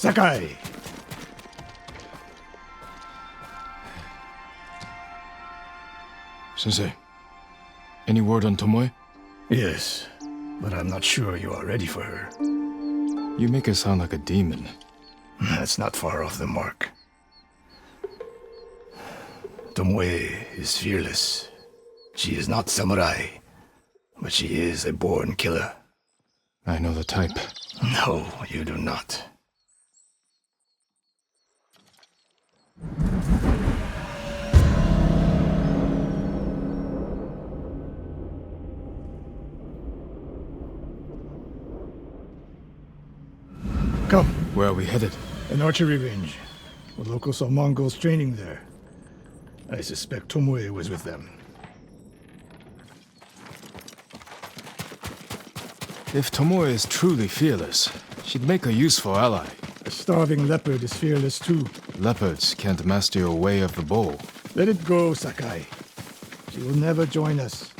Sakai! Sensei, any word on Tomoe? Yes, but I'm not sure you are ready for her. You make her sound like a demon. That's not far off the mark. Tomoe is fearless. She is not samurai, but she is a born killer. I know the type. No, you do not. Come. Where are we headed? An archery range. The locals saw Mongols training there. I suspect Tomoe was with them. If Tomoe is truly fearless, she'd make a useful ally. A starving leopard is fearless too. Leopards can't master your way of the bow. Let it go, Sakai. She will never join us.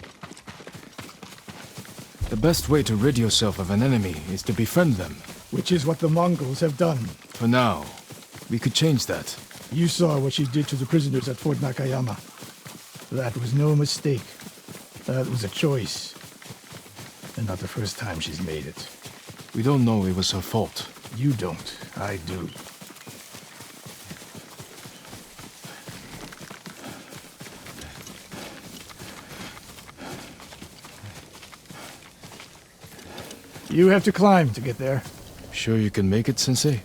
The best way to rid yourself of an enemy is to befriend them. Which is what the Mongols have done. For now, we could change that. You saw what she did to the prisoners at Fort Nakayama. That was no mistake. That was a choice. And not the first time she's made it. We don't know it was her fault. You don't. I do. You have to climb to get there. Sure you can make it, Sensei?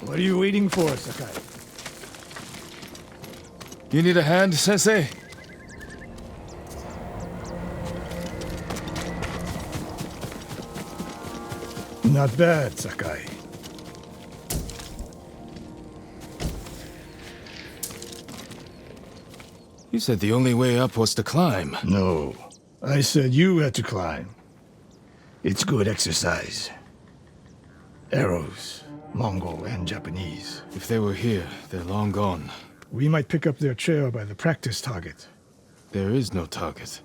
What are you waiting for, Sakai? You need a hand, Sensei? Not bad, Sakai. You said the only way up was to climb. No. I said you had to climb. It's good exercise. Arrows, Mongol and Japanese. If they were here, they're long gone. We might pick up their trail by the practice target. There is no target.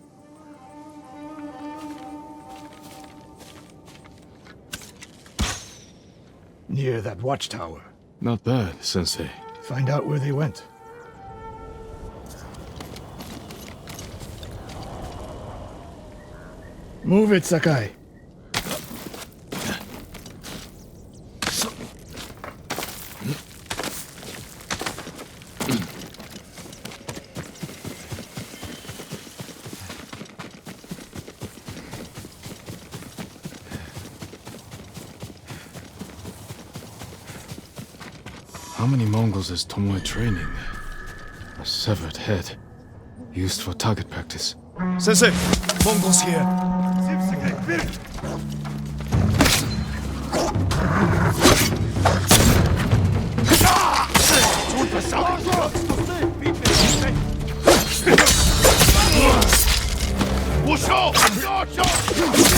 Near that watchtower. Not bad, Sensei. Find out where they went. Move it, Sakai. How many Mongols is Tomoe training? A severed head. Used for target practice. Sensei! Mongols here!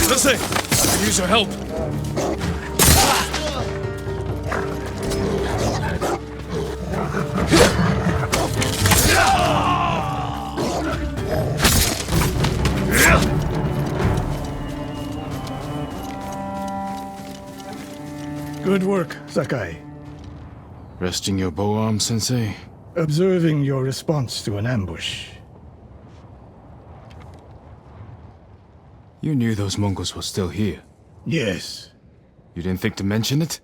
Sensei! I can use your help! Good work, Sakai. Resting your bow arm, Sensei? Observing your response to an ambush. You knew those Mongols were still here. Yes. You didn't think to mention it?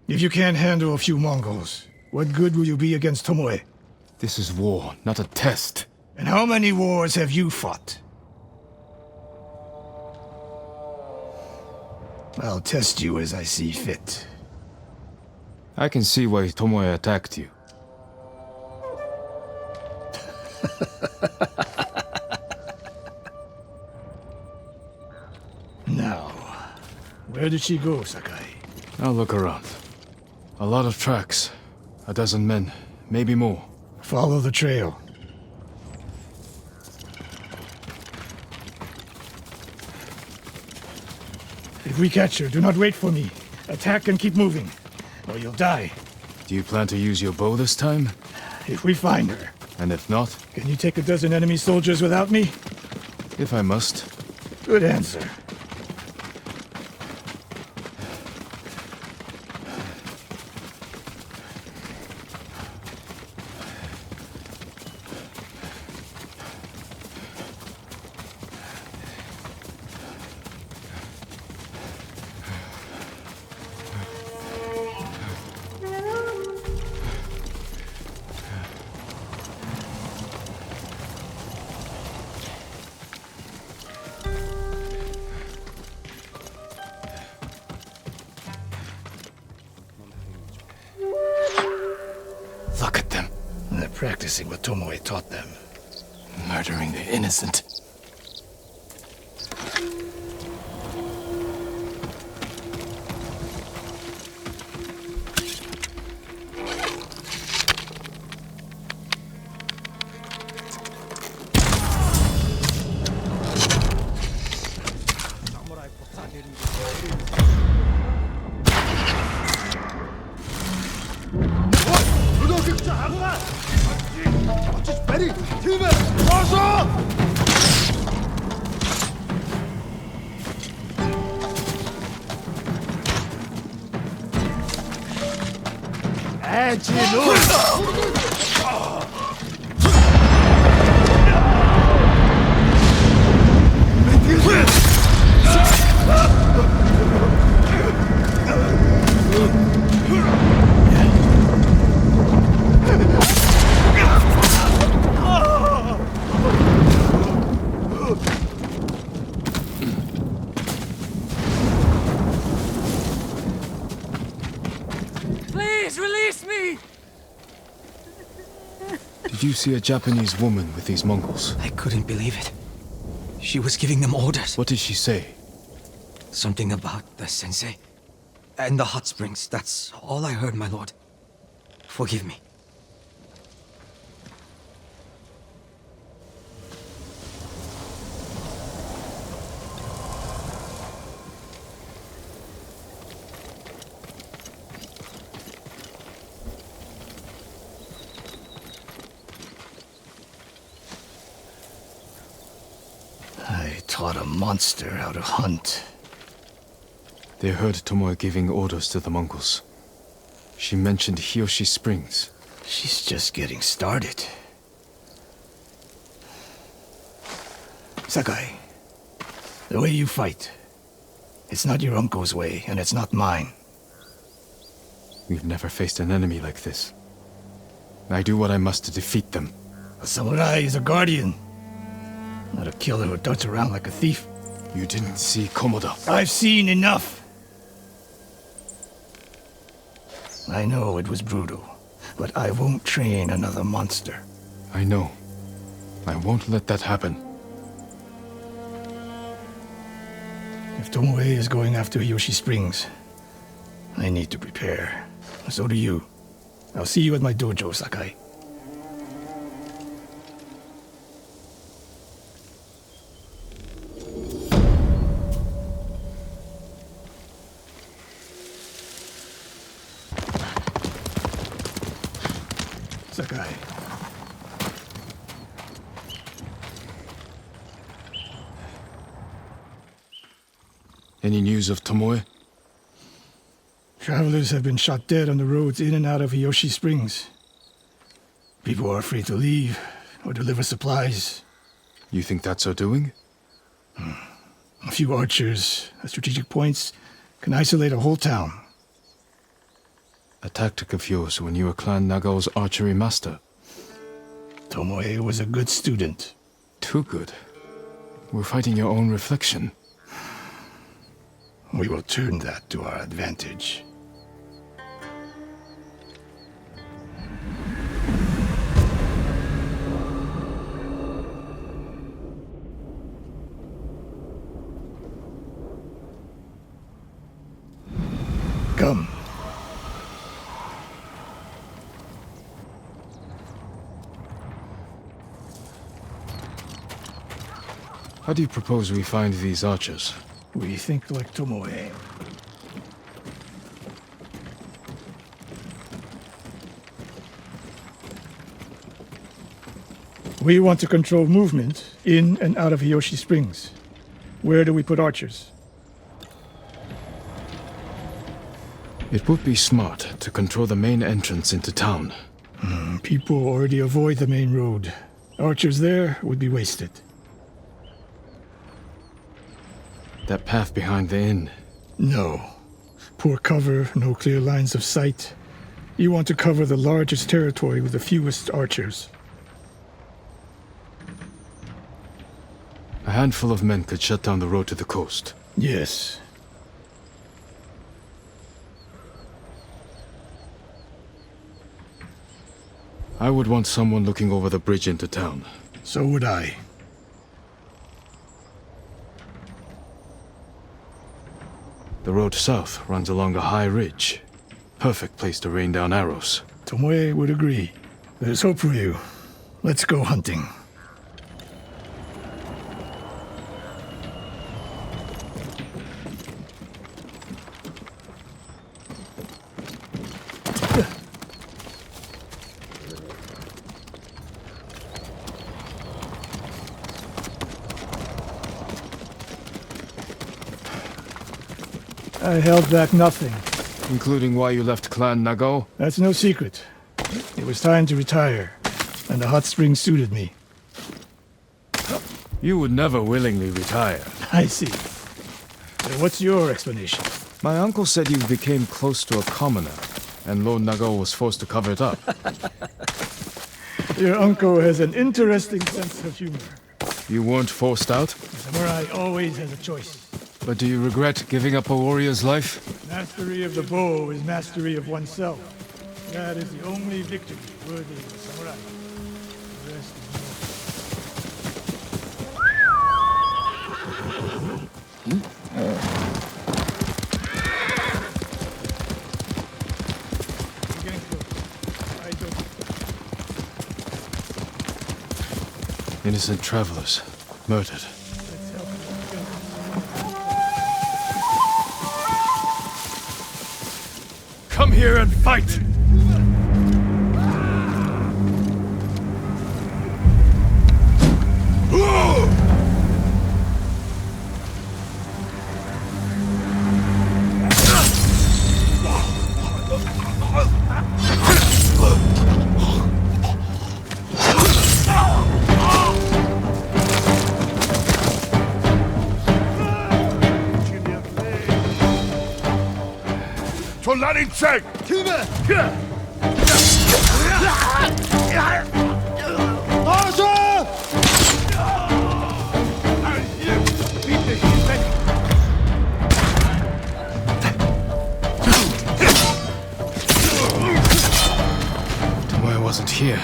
If you can't handle a few Mongols, what good will you be against Tomoe? This is war, not a test. And how many wars have you fought? I'll test you as I see fit. I can see why Tomoe attacked you. Now, where did she go, Sakai? I'll look around. A lot of tracks. A dozen men, maybe more. Follow the trail. If we catch her, do not wait for me. Attack and keep moving, or you'll die. Do you plan to use your bow this time? If we find her. And if not? Can you take a dozen enemy soldiers without me? If I must. Good answer. Look at them, They're practicing what Tomoe taught them. murdering the innocent. Please release me! Did you see a Japanese woman with these Mongols? I couldn't believe it. She was giving them orders. What did she say? Something about the sensei and the hot springs. That's all I heard, my lord. Forgive me. I taught a monster how to hunt. They heard Tomoe giving orders to the Mongols. She mentioned Hiyoshi Springs. She's just getting started. Sakai, the way you fight, it's not your uncle's way, and it's not mine. We've never faced an enemy like this. I do what I must to defeat them. A samurai is a guardian, not a killer who darts around like a thief. You didn't see Komoda. I've seen enough. I know it was brutal, but I won't train another monster. I know. I won't let that happen. If Tomoe is going after Yoshi Springs, I need to prepare. So do you. I'll see you at my dojo, Sakai. Sakai. Any news of Tomoe? Travelers have been shot dead on the roads in and out of Hiyoshi Springs. People are afraid to leave or deliver supplies. You think that's her doing? A few archers at strategic points can isolate a whole town. A tactic of yours when you were Clan Nagao's archery master. Tomoe was a good student. Too good. We're fighting your own reflection. We will turn that to our advantage. Come. How do you propose we find these archers? We think like Tomoe. We want to control movement in and out of Hiyoshi Springs. Where do we put archers? It would be smart to control the main entrance into town. People already avoid the main road. Archers there would be wasted. That path behind the inn. No. Poor cover, no clear lines of sight. You want to cover the largest territory with the fewest archers. A handful of men could shut down the road to the coast. Yes. I would want someone looking over the bridge into town. So would I. The road south runs along a high ridge. Perfect place to rain down arrows. Tomoe would agree. There's hope for you. Let's go hunting. I held back nothing. Including why you left Clan Nagao? That's no secret. It was time to retire, and the hot spring suited me. You would never willingly retire. I see. What's your explanation? My uncle said you became close to a commoner, and Lord Nagao was forced to cover it up. Your uncle has an interesting sense of humor. You weren't forced out? Samurai always has a choice. But do you regret giving up a warrior's life? Mastery of the bow is mastery of oneself. That is the only victory worthy of a samurai. The rest is We're getting close. I don't... Innocent travelers, murdered. Let's help them. Come here and fight! Check! Tomoe wasn't here.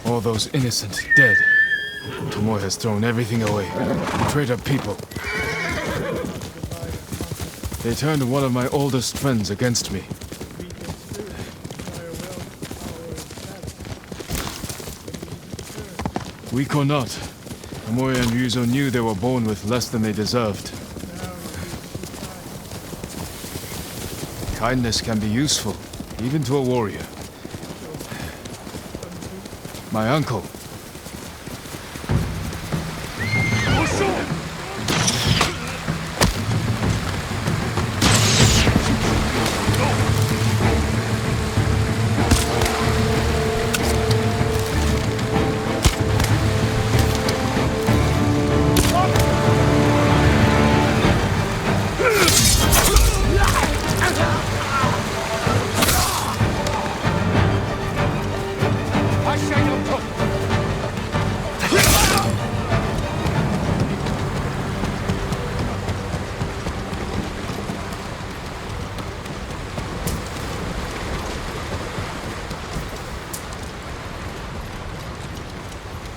All those innocent dead. Tomoe has thrown everything away. Betrayed her people. They turned one of my oldest friends against me. Weak or not, Tomoe and Ryuzo knew they were born with less than they deserved. Kindness can be useful, even to a warrior. My uncle.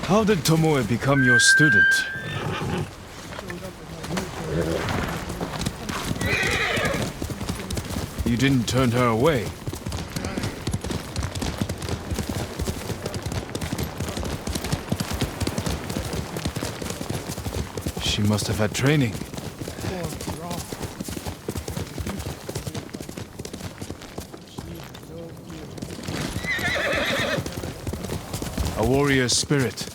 How did Tomoe become your student? You didn't turn her away. She must have had training. A warrior's spirit.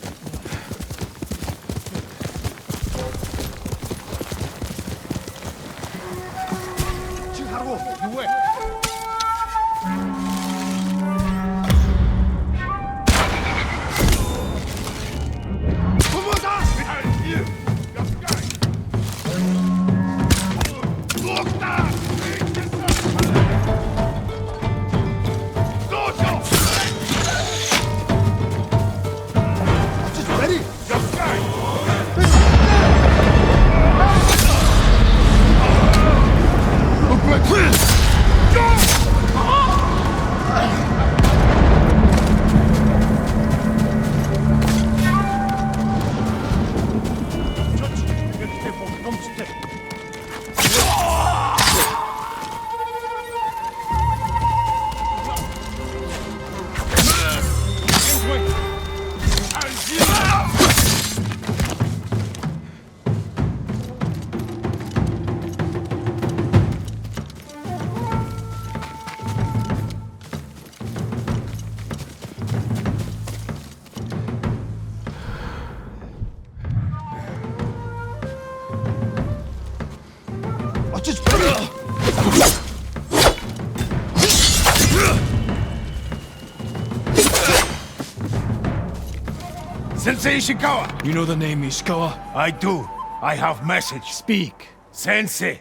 Sensei Ichikawa! You know the name Ichikawa? I do. I have message. Speak. Sensei,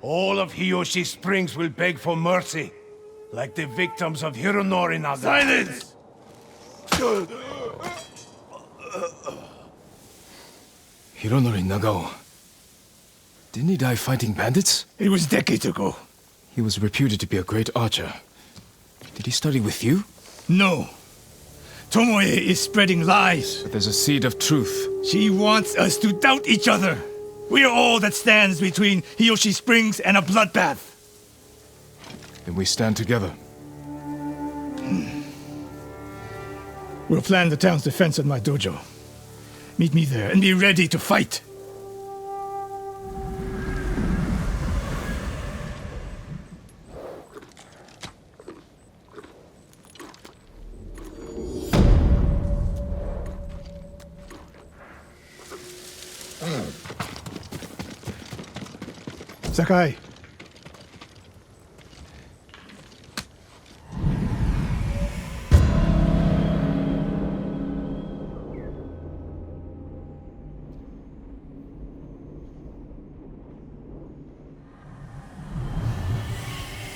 all of Hiyoshi Springs will beg for mercy, like the victims of Hironori Naga. Silence! Hironori Nagao. Didn't he die fighting bandits? It was decades ago. He was reputed to be a great archer. Did he study with you? No. Tomoe is spreading lies. But there's a seed of truth. She wants us to doubt each other. We are all that stands between Hiyoshi Springs and a bloodbath. Then we stand together. We'll plan the town's defense at my dojo. Meet me there and be ready to fight. Sakai.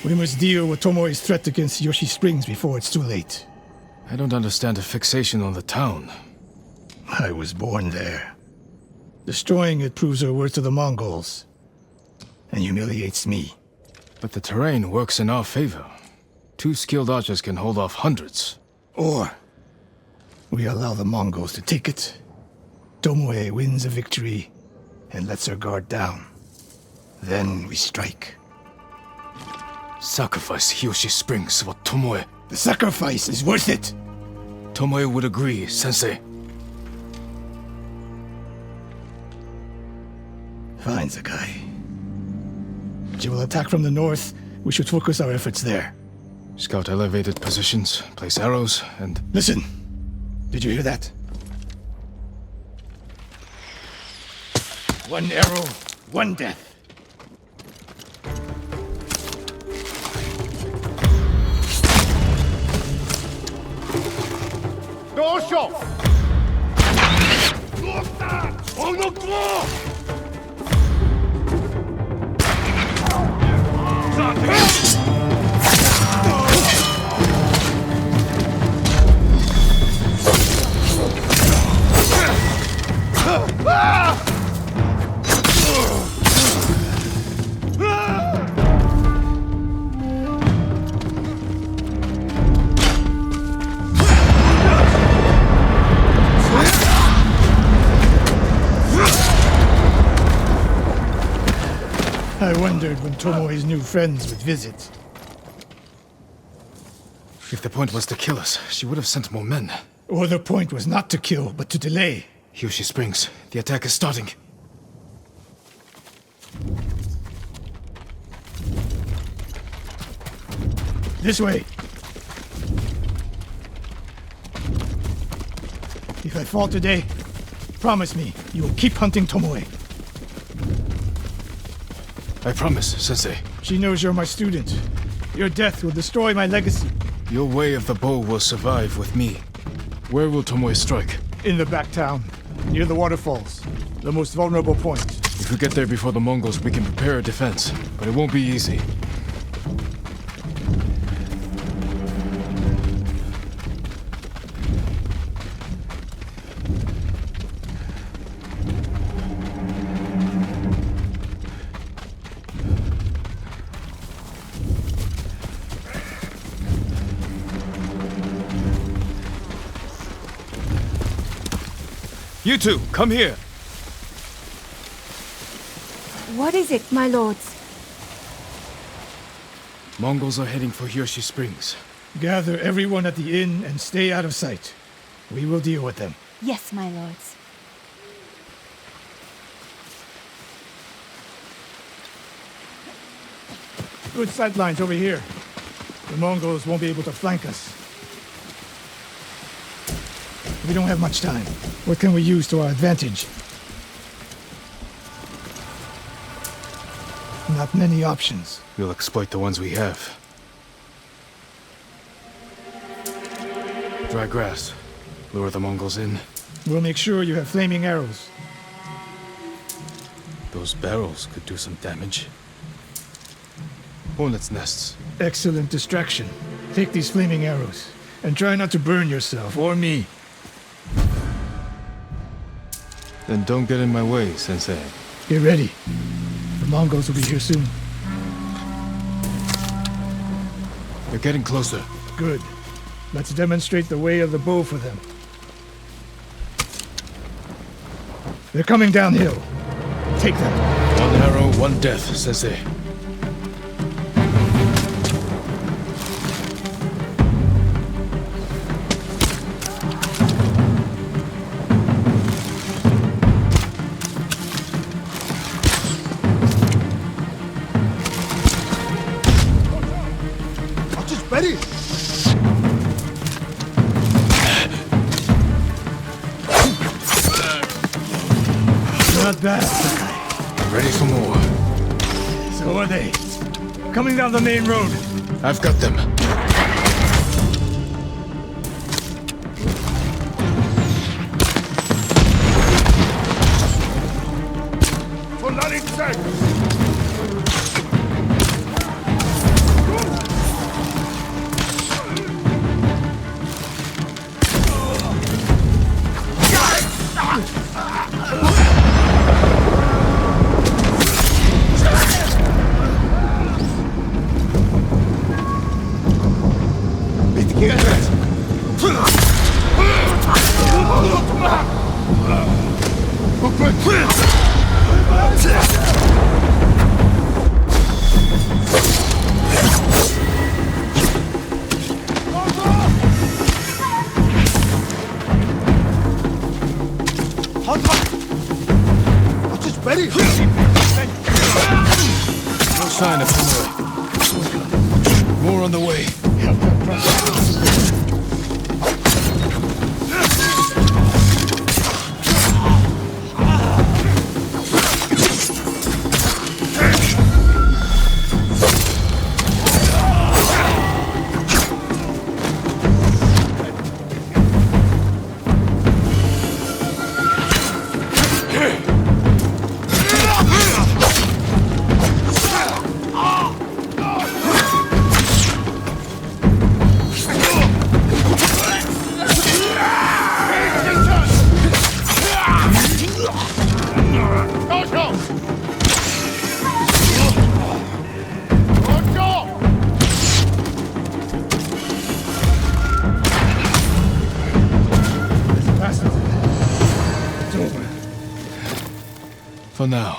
We must deal with Tomoe's threat against Yoshi Springs before it's too late. I don't understand a fixation on the town. I was born there. Destroying it proves her worth to the Mongols. And humiliates me. But the terrain works in our favor. 2 skilled archers can hold off hundreds. Or we allow the Mongols to take it. Tomoe wins a victory and lets her guard down. Then we strike. Sacrifice Hiyoshi Springs for Tomoe. The sacrifice is worth it. Tomoe would agree, Sensei. Fine, Sakai. She will attack from the north. We should focus our efforts there. Scout elevated positions, place arrows, and... Listen. Did you hear that? One arrow, one death. I wondered when Tomoe's new friends would visit. If the point was to kill us, she would have sent more men. Or the point was not to kill, but to delay. Hiyoshi Springs. The attack is starting. This way. If I fall today, promise me you will keep hunting Tomoe. I promise, Sensei. She knows you're my student. Your death will destroy my legacy. Your way of the bow will survive with me. Where will Tomoe strike? In the back town, near the waterfalls. The most vulnerable point. If we get there before the Mongols, we can prepare a defense. But it won't be easy. You two, come here! What is it, my lords? Mongols are heading for Hiyoshi Springs. Gather everyone at the inn and stay out of sight. We will deal with them. Yes, my lords. Good sight lines over here. The Mongols won't be able to flank us. We don't have much time. What can we use to our advantage? Not many options. We'll exploit the ones we have. Dry grass. Lure the Mongols in. We'll make sure you have flaming arrows. Those barrels could do some damage. Hornets' nests. Excellent distraction. Take these flaming arrows, and try not to burn yourself or me. Then don't get in my way, Sensei. Get ready. The Mongols will be here soon. They're getting closer. Good. Let's demonstrate the way of the bow for them. They're coming downhill. Take them. One arrow, one death, Sensei. Ready? Not bad, Sakai. Ready for more. So are they. Coming down the main road. I've got them. No sign of Tomoe. More on the way. For now.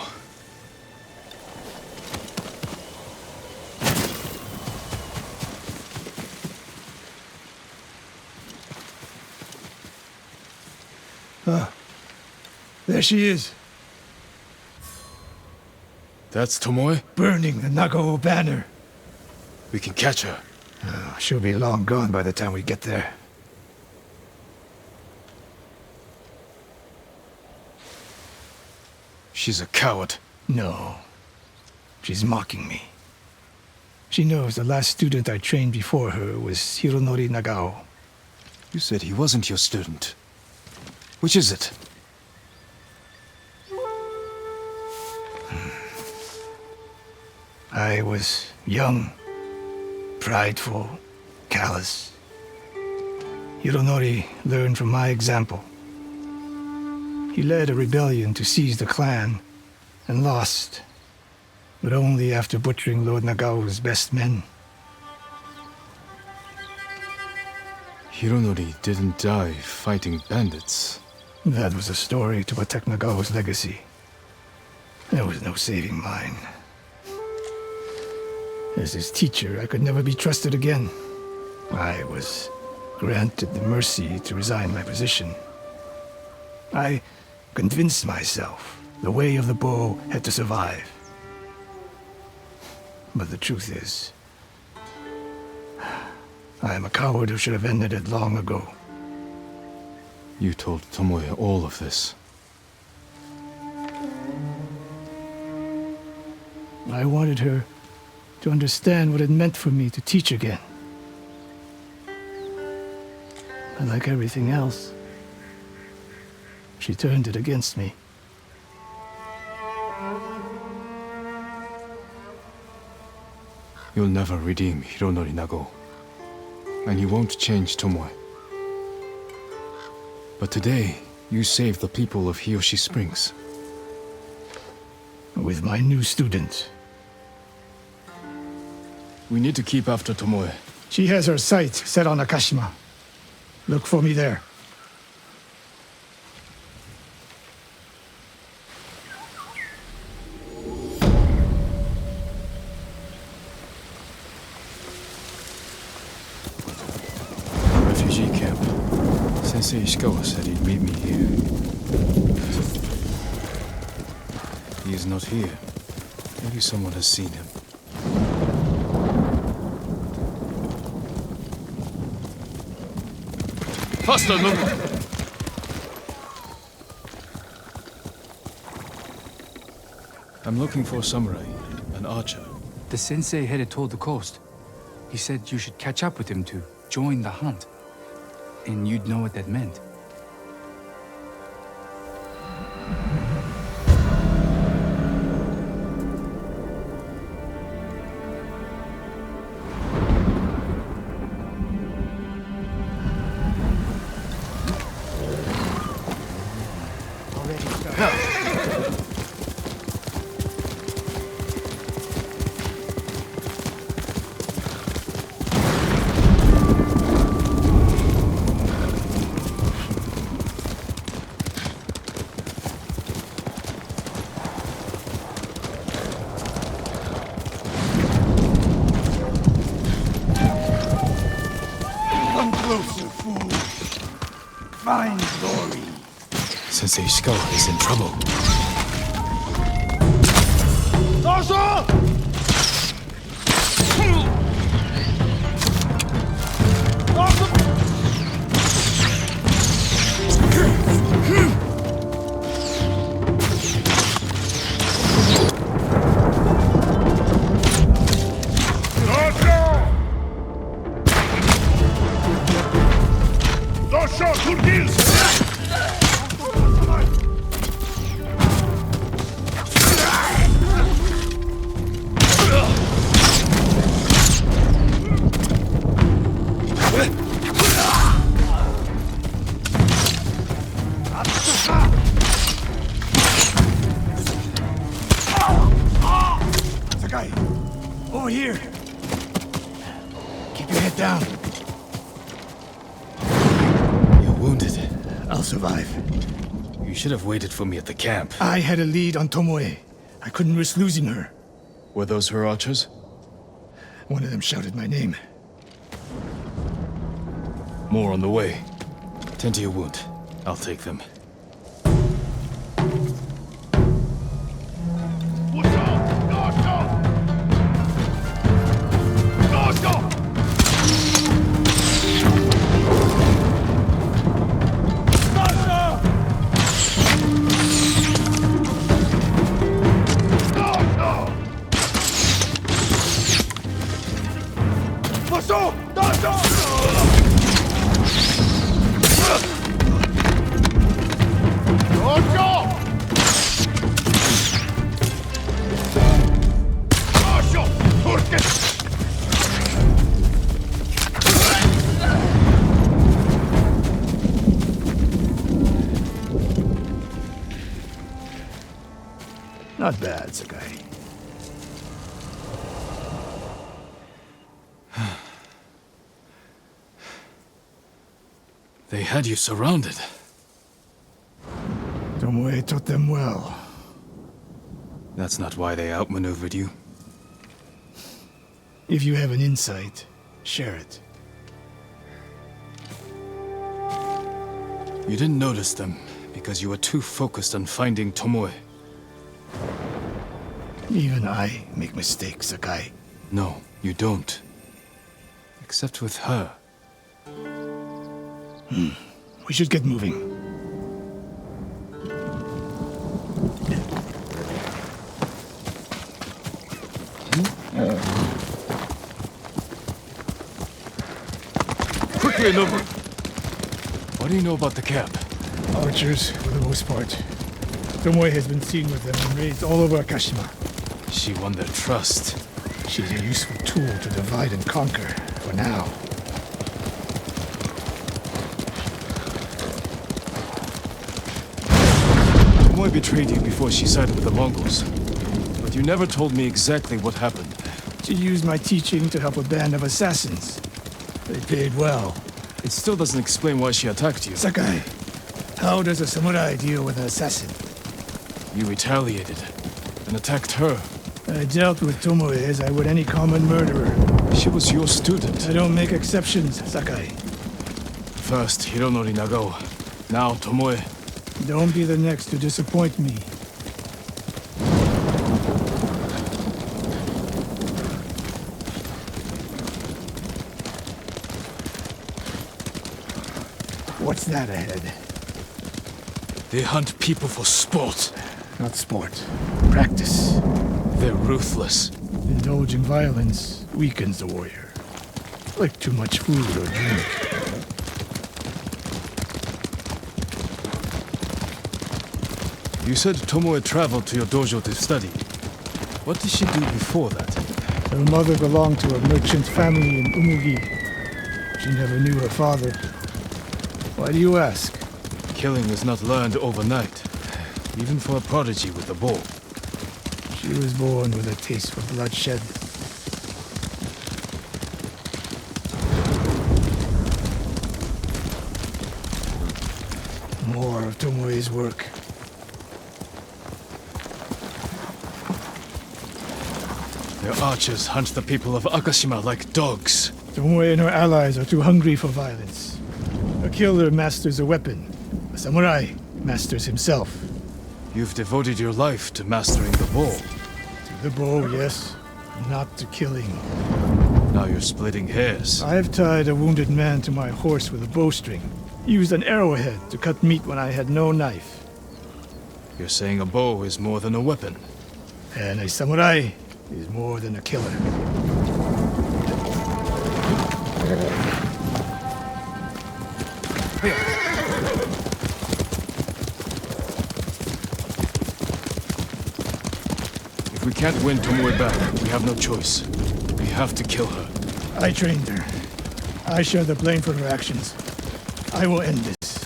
There she is, That's Tomoe? burning the Nagao banner. We can catch her. She'll be long gone by the time we get there. She's a coward. No. She's mocking me. She knows the last student I trained before her was Hironori Nagao. You said he wasn't your student. Which is it? I was young, prideful, callous. Hironori learned from my example. He led a rebellion to seize the clan, and lost, but only after butchering Lord Nagao's best men. Hironori didn't die fighting bandits. That was a story to protect Nagao's legacy. There was no saving mine. As his teacher, I could never be trusted again. I was granted the mercy to resign my position. I convinced myself the way of the bow had to survive. But the truth is, I am a coward who should have ended it long ago. You told Tomoe all of this. I wanted her to understand what it meant for me to teach again. But like everything else, she turned it against me. You'll never redeem Hironori Nagao. And you won't change Tomoe. But today, you saved the people of Hiyoshi Springs. With my new student. We need to keep after Tomoe. She has her sights set on Akashima. Look for me there. Refugee camp. Sensei Ichikawa said he'd meet me here. He is not here. Maybe someone has seen him. Faster, Nunu! I'm looking for a samurai, an archer. The sensei headed toward the coast. He said you should catch up with him to join the hunt. And you'd know what that meant. Fine story. Sensei Ichikawa is in trouble. Over here. Keep your head down. You're wounded. I'll survive. You should have waited for me at the camp. I had a lead on Tomoe. I couldn't risk losing her. Were those her archers? One of them shouted my name. More on the way. Tend to your wound. I'll take them. Not bad, Sakai. They had you surrounded. Tomoe taught them well. That's not why they outmaneuvered you. If you have an insight, share it. You didn't notice them because you were too focused on finding Tomoe. Even I make mistakes, Sakai. No, you don't. Except with her. We should get moving. Quickly, Nobu! What do you know about the camp? Archers, for the most part. Tomoe has been seen with them in raids all over Akashima. She won their trust. She's a useful tool to divide and conquer, for now. Tomoe betrayed you before she sided with the Mongols. But you never told me exactly what happened. She used my teaching to help a band of assassins. They paid well. It still doesn't explain why she attacked you. Sakai, how does a samurai deal with an assassin? You retaliated and attacked her. I dealt with Tomoe as I would any common murderer. She was your student. I don't make exceptions, Sakai. First Hironori Nagao, now Tomoe. Don't be the next to disappoint me. What's that ahead? They hunt people for sport. Not sport. Practice. They're ruthless. Indulging violence weakens the warrior. Like too much food or drink. You said Tomoe traveled to your dojo to study. What did she do before that? Her mother belonged to a merchant family in Umugi. She never knew her father. Why do you ask? Killing is not learned overnight, even for a prodigy with a bow. She was born with a taste for bloodshed. More of Tomoe's work. Their archers hunt the people of Akashima like dogs. Tomoe and her allies are too hungry for violence. A killer masters a weapon. A samurai masters himself. You've devoted your life to mastering the bow. To the bow, yes. Not to killing. Now you're splitting hairs. I've tied a wounded man to my horse with a bowstring. Used an arrowhead to cut meat when I had no knife. You're saying a bow is more than a weapon. And a samurai is more than a killer. If we can't win Tomoe back, we have no choice. We have to kill her. I trained her. I share the blame for her actions. I will end this.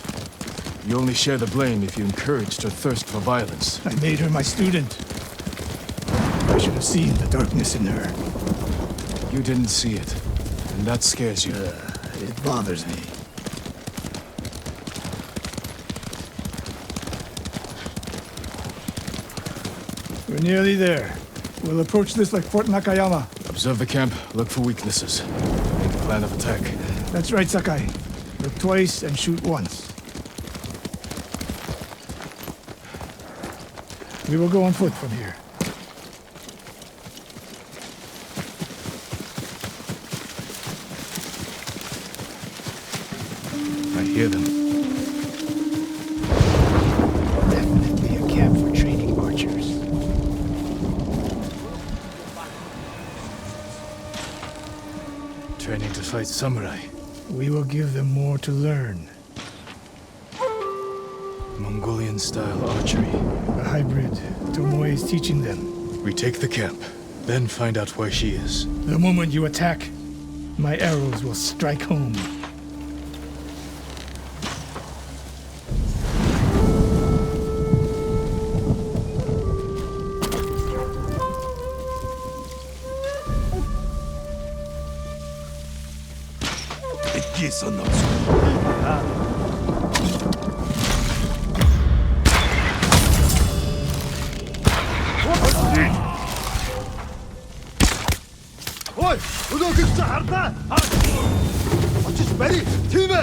You only share the blame if you encouraged her thirst for violence. I made her my student. I should have seen the darkness in her. You didn't see it, and that scares you. It bothers me. We're nearly there. We'll approach this like Fort Nakayama. Observe the camp, look for weaknesses. Make a plan of attack. That's right, Sakai. Look twice and shoot once. We will go on foot from here. I hear them. Definitely a camp for training archers. Training to fight samurai. We will give them more to learn. Mongolian-style archery. A hybrid. Tomoe is teaching them. We take the camp, then find out where she is. The moment you attack, my arrows will strike home. 여기서 넣어줘. Ой, өнөө гэж хардаа. Очиж барь. Тийм ээ.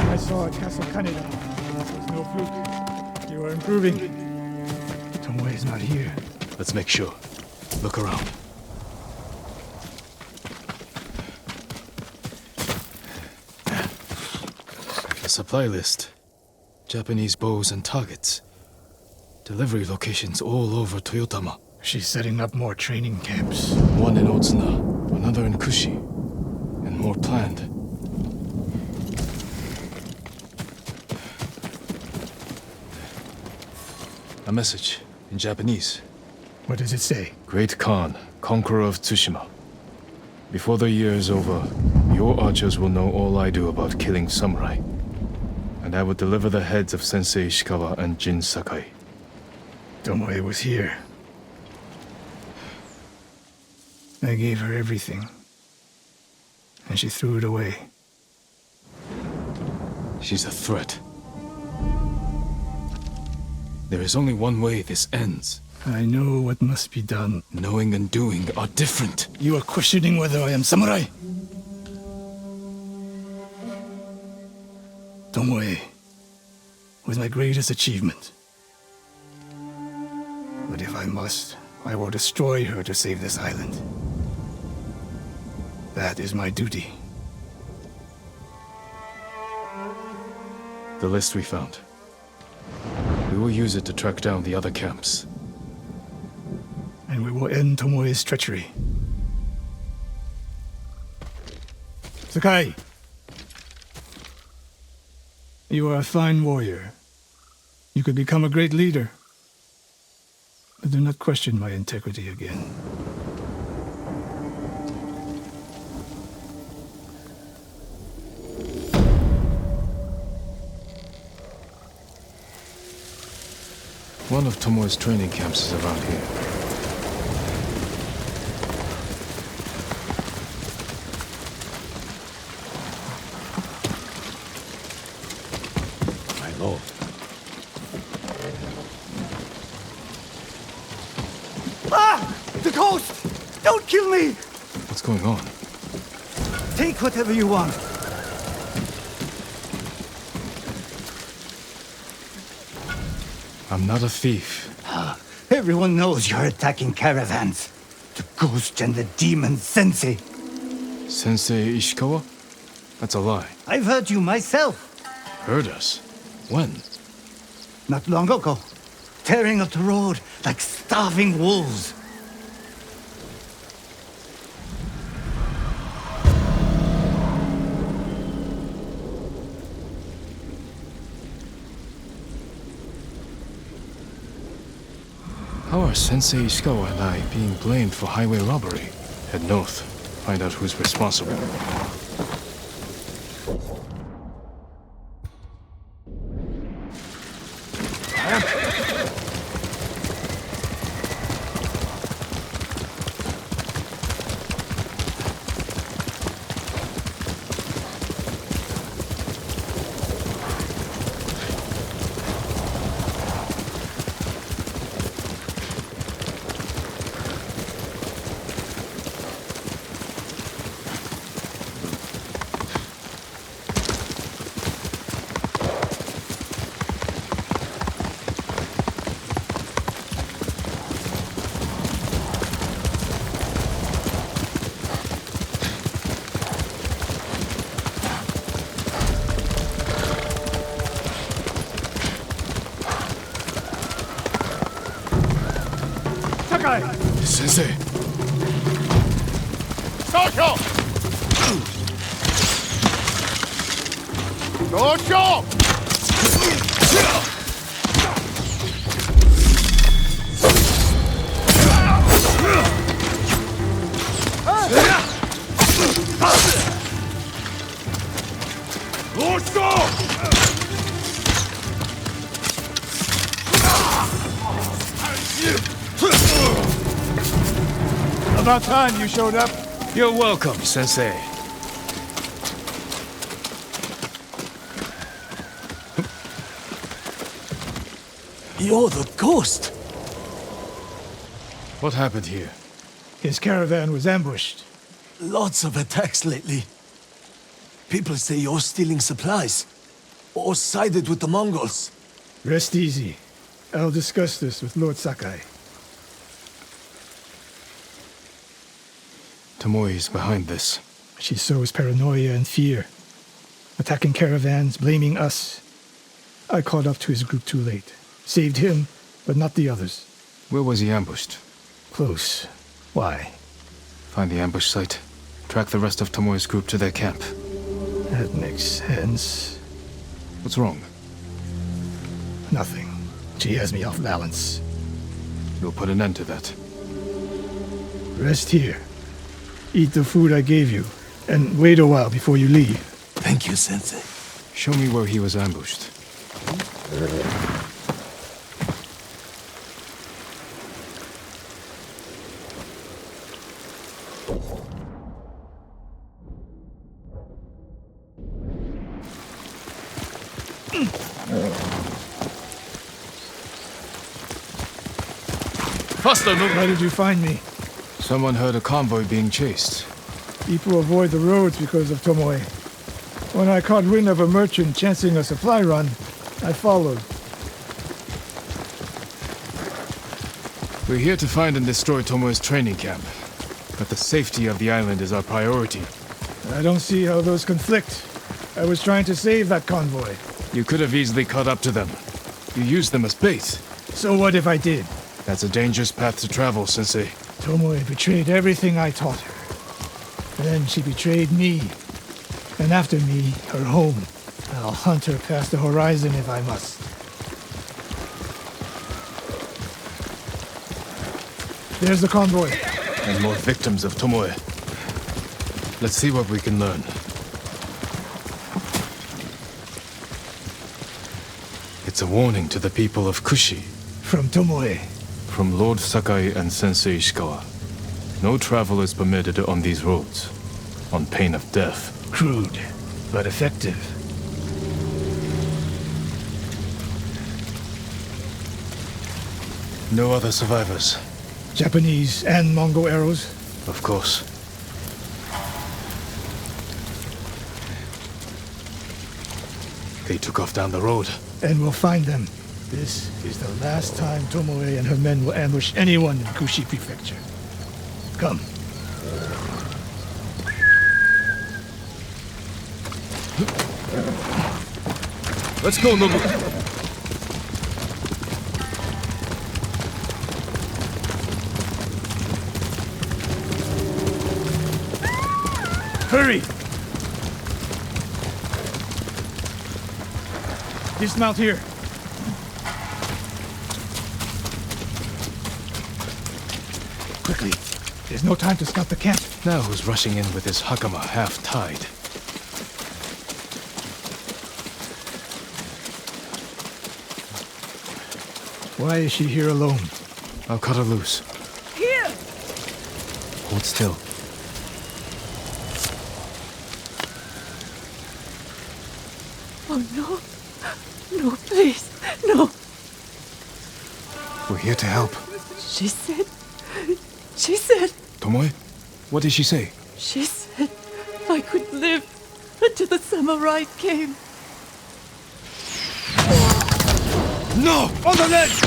I saw at Castle Canada. It was no fluke. You are improving. Tomoe is not here. Let's make sure. Look around. A supply list. Japanese bows and targets. Delivery locations all over Toyotama. She's setting up more training camps. One in Otsuna, another in Kushi, and more planned. A message in Japanese. What does it say? Great Khan, conqueror of Tsushima. Before the year is over, your archers will know all I do about killing samurai. And I will deliver the heads of Sensei Ichikawa and Jin Sakai. Tomoe was here. I gave her everything. And she threw it away. She's a threat. There is only one way this ends. I know what must be done. Knowing and doing are different. You are questioning whether I am samurai? Tomoe was my greatest achievement. But if I must, I will destroy her to save this island. That is my duty. The list we found. We will use it to track down the other camps. And we will end Tomoe's treachery. Sakai! You are a fine warrior. You could become a great leader. But do not question my integrity again. One of Tomoe's training camps is around here. My lord. The coast! Don't kill me! What's going on? Take whatever you want. I'm not a thief. Everyone knows you're attacking caravans. The ghost and the demon Sensei. Sensei Ishikawa? That's a lie. I've heard you myself. Heard us? When? Not long ago. Tearing up the road like starving wolves. How are Sensei Ishikawa and I being blamed for highway robbery? Head north. Find out who's responsible. Sensei! Dojo! Dojo! About time you showed up. You're welcome, Sensei. You're the ghost! What happened here? His caravan was ambushed. Lots of attacks lately. People say you're stealing supplies. Or sided with the Mongols. Rest easy. I'll discuss this with Lord Sakai. Tomoe is behind this. She sows paranoia and fear. Attacking caravans, blaming us. I caught up to his group too late. Saved him, but not the others. Where was he ambushed? Close. Why? Find the ambush site. Track the rest of Tomoe's group to their camp. That makes sense. What's wrong? Nothing. She has me off balance. You'll put an end to that. Rest here. Eat the food I gave you, and wait a while before you leave. Thank you, Sensei. Show me where he was ambushed. Faster, move! How did you find me? Someone heard a convoy being chased. People avoid the roads because of Tomoe. When I caught wind of a merchant chancing a supply run, I followed. We're here to find and destroy Tomoe's training camp. But the safety of the island is our priority. I don't see how those conflict. I was trying to save that convoy. You could have easily caught up to them. You used them as bait. So what if I did? That's a dangerous path to travel, Sensei. Tomoe betrayed everything I taught her. Then she betrayed me. And after me, her home. I'll hunt her past the horizon if I must. There's the convoy. And more victims of Tomoe. Let's see what we can learn. It's a warning to the people of Kushi. From Tomoe. From Lord Sakai and Sensei Ichikawa. No travel is permitted on these roads, on pain of death. Crude, but effective. No other survivors. Japanese and Mongol arrows. Of course. They took off down the road. And we'll find them. This is the last time Tomoe and her men will ambush anyone in Kushi Prefecture. Come. Let's go, Nobu. Hurry! Dismount here. Quickly. There's no time to scout the camp. Now who's rushing in with his hakama half-tied? Why is she here alone? I'll cut her loose. Here! Hold still. Oh, no. No, please. No. We're here to help. She said... She said... Tomoe? What did she say? She said I could live until the samurai came. No! On the ledge!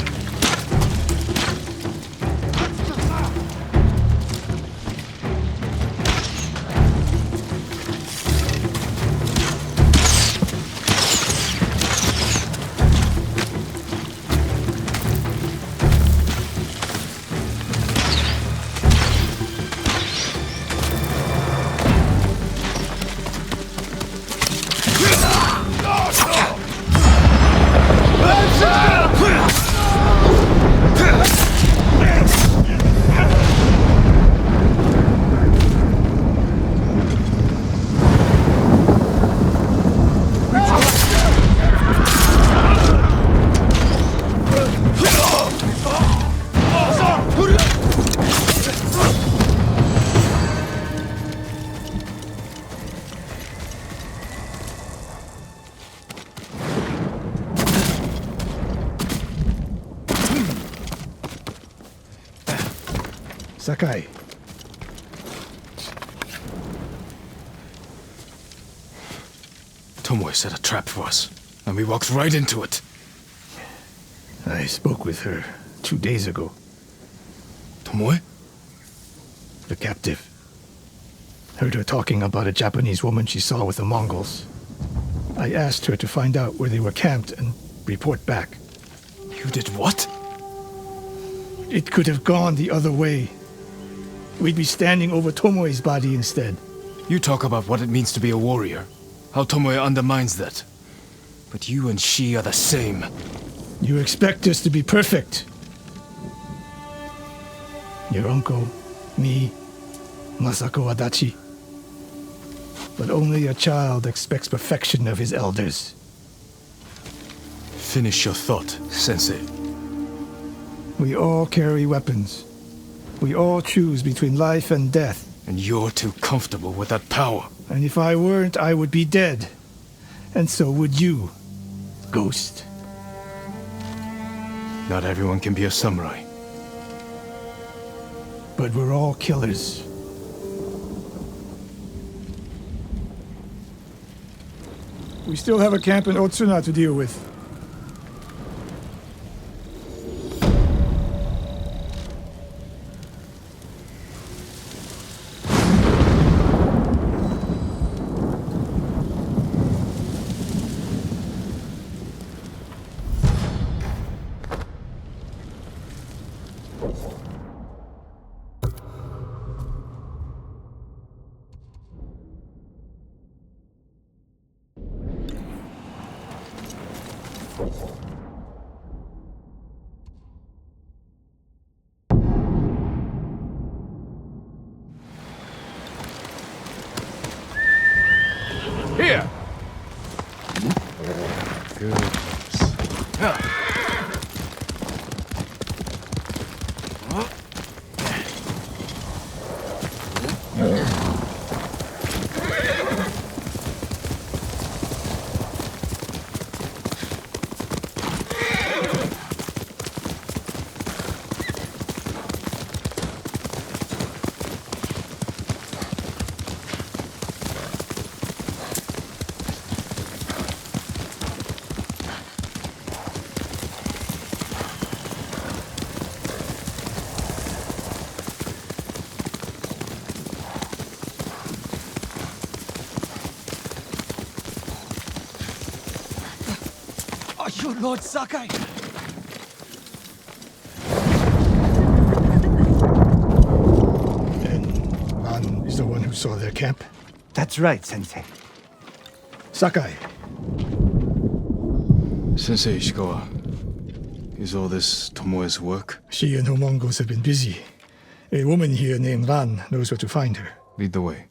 Sakai. Tomoe set a trap for us, and we walked right into it. I spoke with her 2 days ago. Tomoe? The captive. Heard her talking about a Japanese woman she saw with the Mongols. I asked her to find out where they were camped and report back. You did what? It could have gone the other way. We'd be standing over Tomoe's body instead. You talk about what it means to be a warrior. How Tomoe undermines that. But you and she are the same. You expect us to be perfect. Your uncle, me, Masako Adachi. But only a child expects perfection of his elders. Finish your thought, Sensei. We all carry weapons. We all choose between life and death. And you're too comfortable with that power. And if I weren't, I would be dead. And so would you, Ghost. Not everyone can be a samurai. But we're all killers. We still have a camp in Otsuna to deal with. Here! Good. Are you Lord Sakai? And Ran is the one who saw their camp. That's right, Sensei. Sakai. Sensei Ichikawa, is all this Tomoe's work? She and her Mongols have been busy. A woman here named Ran knows where to find her. Lead the way.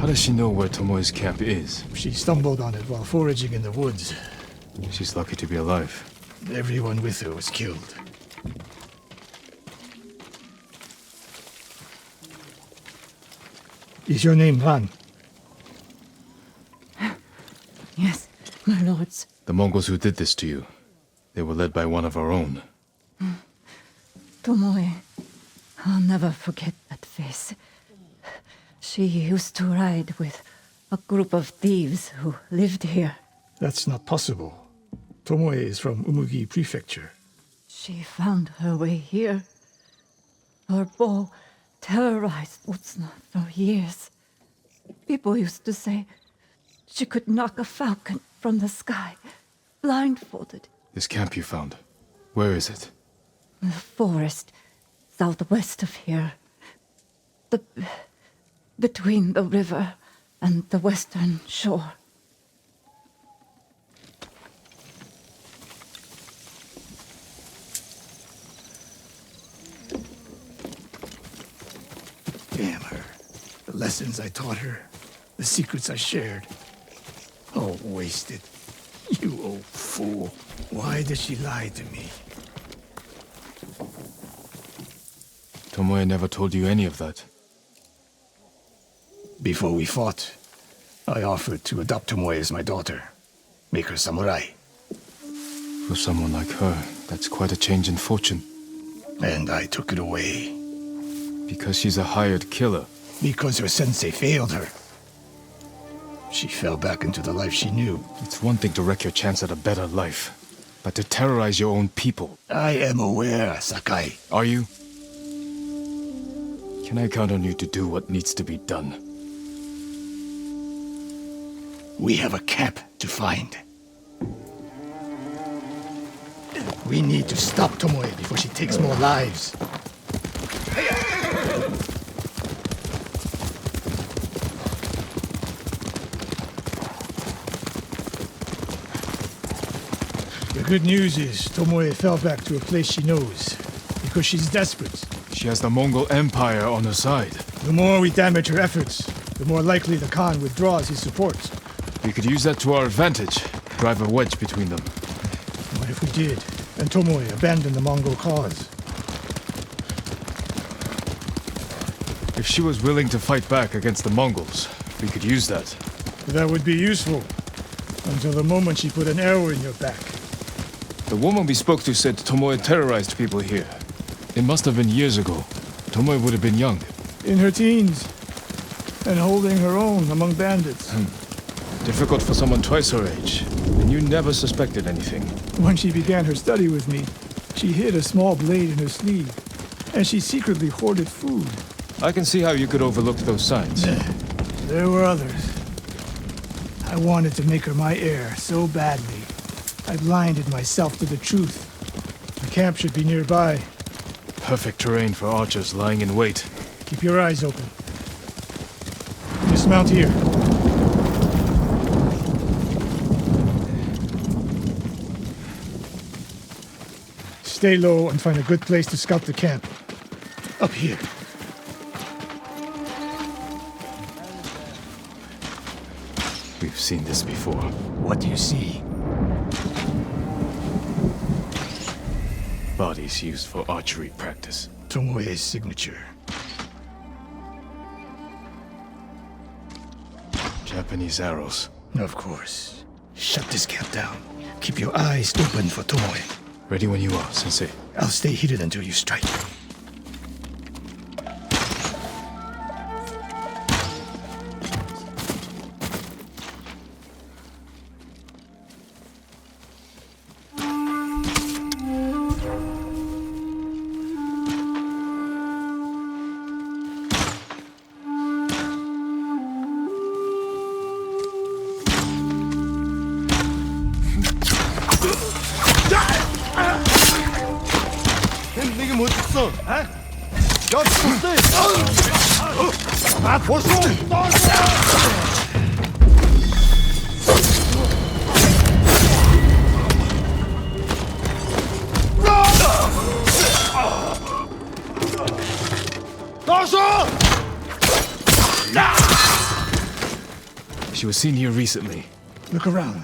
How does she know where Tomoe's camp is? She stumbled on it while foraging in the woods. She's lucky to be alive. Everyone with her was killed. Is your name Ran? Yes, my lords. The Mongols who did this to you, they were led by one of our own. Tomoe. I'll never forget that face. She used to ride with a group of thieves who lived here. That's not possible. Tomoe is from Umugi Prefecture. She found her way here. Her bow terrorized Utsuna for years. People used to say she could knock a falcon from the sky, blindfolded. This camp you found, where is it? The forest southwest of here. Between the river and the western shore. Damn her. The lessons I taught her. The secrets I shared. All wasted. You old fool. Why did she lie to me? Tomoe never told you any of that. Before we fought, I offered to adopt Tomoe as my daughter. Make her samurai. For someone like her, that's quite a change in fortune. And I took it away. Because she's a hired killer. Because her sensei failed her. She fell back into the life she knew. It's one thing to wreck your chance at a better life, but to terrorize your own people. I am aware, Sakai. Are you? Can I count on you to do what needs to be done? We have a camp to find. We need to stop Tomoe before she takes more lives. The good news is Tomoe fell back to a place she knows, because she's desperate. She has the Mongol Empire on her side. The more we damage her efforts, the more likely the Khan withdraws his support. We could use that to our advantage. Drive a wedge between them. What if we did, and Tomoe abandoned the Mongol cause? If she was willing to fight back against the Mongols, we could use that. That would be useful, until the moment she put an arrow in your back. The woman we spoke to said Tomoe terrorized people here. It must have been years ago. Tomoe would have been young. In her teens, and holding her own among bandits. Difficult for someone twice her age. And you never suspected anything. When she began her study with me, she hid a small blade in her sleeve, and she secretly hoarded food. I can see how you could overlook those signs. There were others. I wanted to make her my heir so badly. I blinded myself to the truth. The camp should be nearby. Perfect terrain for archers lying in wait. Keep your eyes open. Dismount here. Stay low and find a good place to scout the camp. Up here. We've seen this before. What do you see? Bodies used for archery practice. Tomoe's signature. Japanese arrows. Of course. Shut this camp down. Keep your eyes open for Tomoe. Ready when you are, Sensei. I'll stay hidden until you strike. She was seen here recently. Look around.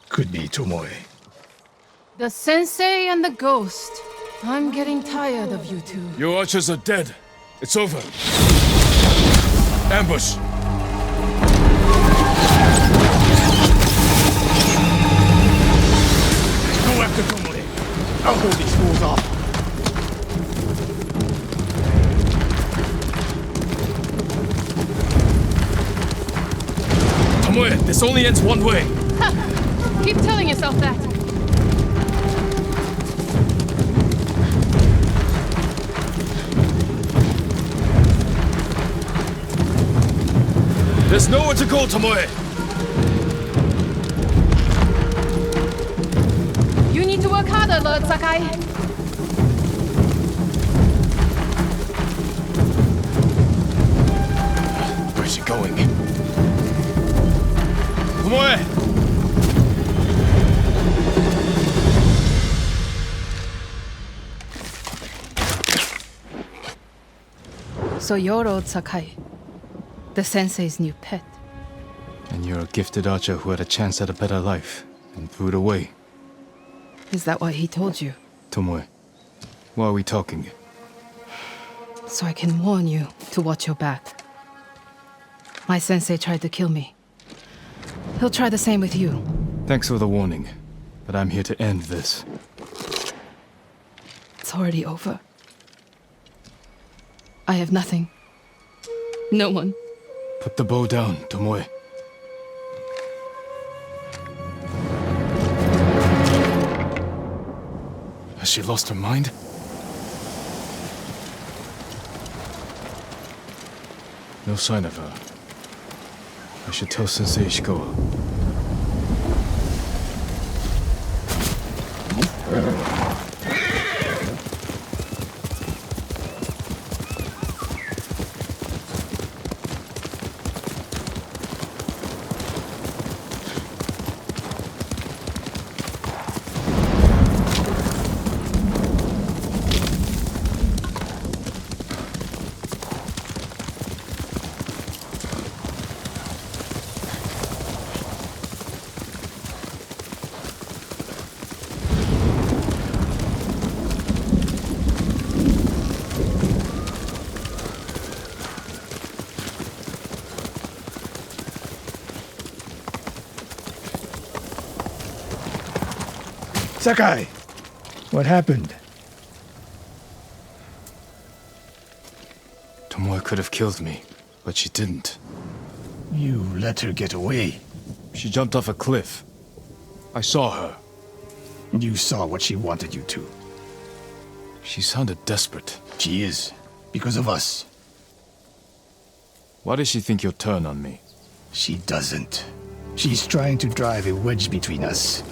Could be Tomoe. The sensei and the ghost. I'm getting tired of you two. Your archers are dead. It's over. Ambush! Go after Tomoe. I'll hold these fools off. Tomoe, this only ends one way. Keep telling yourself that. There's nowhere to go, Tomoe. You need to work harder, Lord Sakai. Where's she going? Tomoe! So you're Lord Sakai, the sensei's new pet. And you're a gifted archer who had a chance at a better life. and threw it away. Is that what he told you? Tomoe, why are we talking? So I can warn you to watch your back. My sensei tried to kill me. He'll try the same with you. Thanks for the warning, but I'm here to end this. It's already over. I have nothing. No one. Put the bow down, Tomoe. Has she lost her mind? No sign of her. I should tell Sensei Ichikawa. Sakai! What happened? Tomoe could have killed me, but she didn't. You let her get away. She jumped off a cliff. I saw her. You saw what she wanted you to. She sounded desperate. She is. Because of us. Why does she think you'll turn on me? She doesn't. She's trying to drive a wedge between us.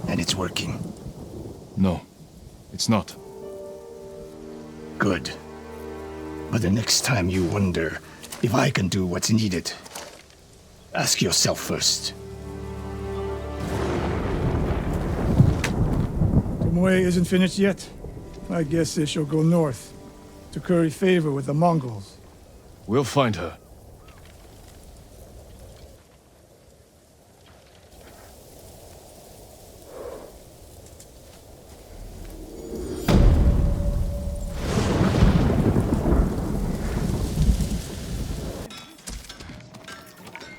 And it's working. No, it's not. Good. But the next time you wonder if I can do what's needed, ask yourself first. Tomoe isn't finished yet. I guess they shall go north, to curry favor with the Mongols. We'll find her.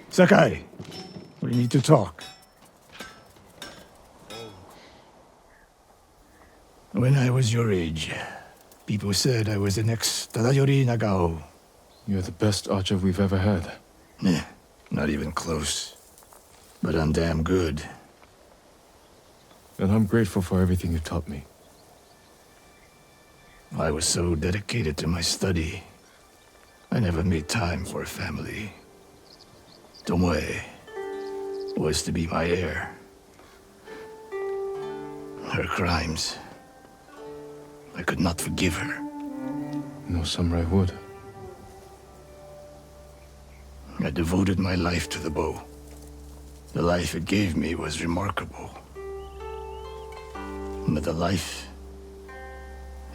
Sakai, we need to talk. When I was your age, people said I was the next Tadayori Nagao. You're the best archer we've ever had. Not even close. But I'm damn good. And I'm grateful for everything you taught me. I was so dedicated to my study. I never made time for a family. Tomoe was to be my heir. Her crimes, I could not forgive her. No samurai would. I devoted my life to the bow. The life it gave me was remarkable. But the life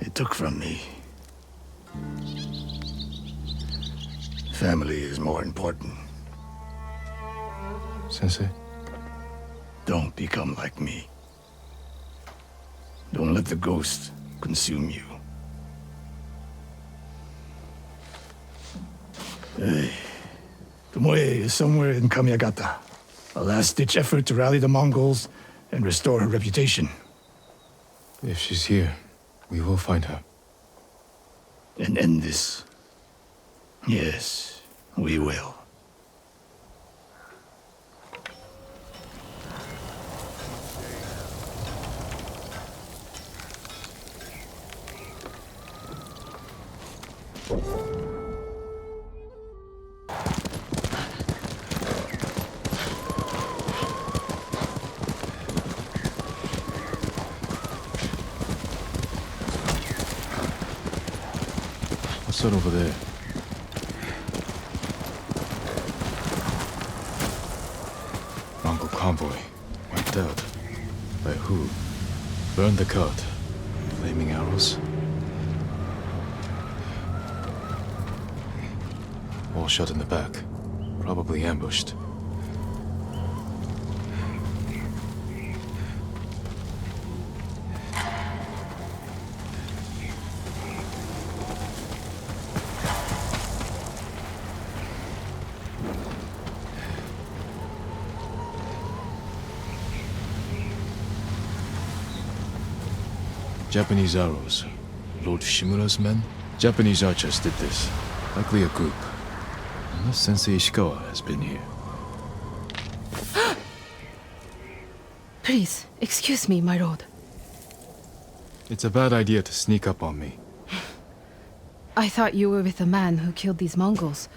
it took from me. Family is more important. Sensei? Don't become like me. Don't let the ghost consume you. Hey, Tomoe is somewhere in Kamiyagata. A last-ditch effort to rally the Mongols and restore her reputation. If she's here, we will find her. And end this. Yes, we will. What's that over there? Mongol convoy. Wiped out. By who? Burned the cart. Flaming arrows? All shot in the back. Probably ambushed. Japanese arrows. Lord Shimura's men? Japanese archers did this. Likely a group. Unless Sensei Ishikawa has been here. Please, excuse me, my lord. It's a bad idea to sneak up on me. I thought you were with the man who killed these Mongols.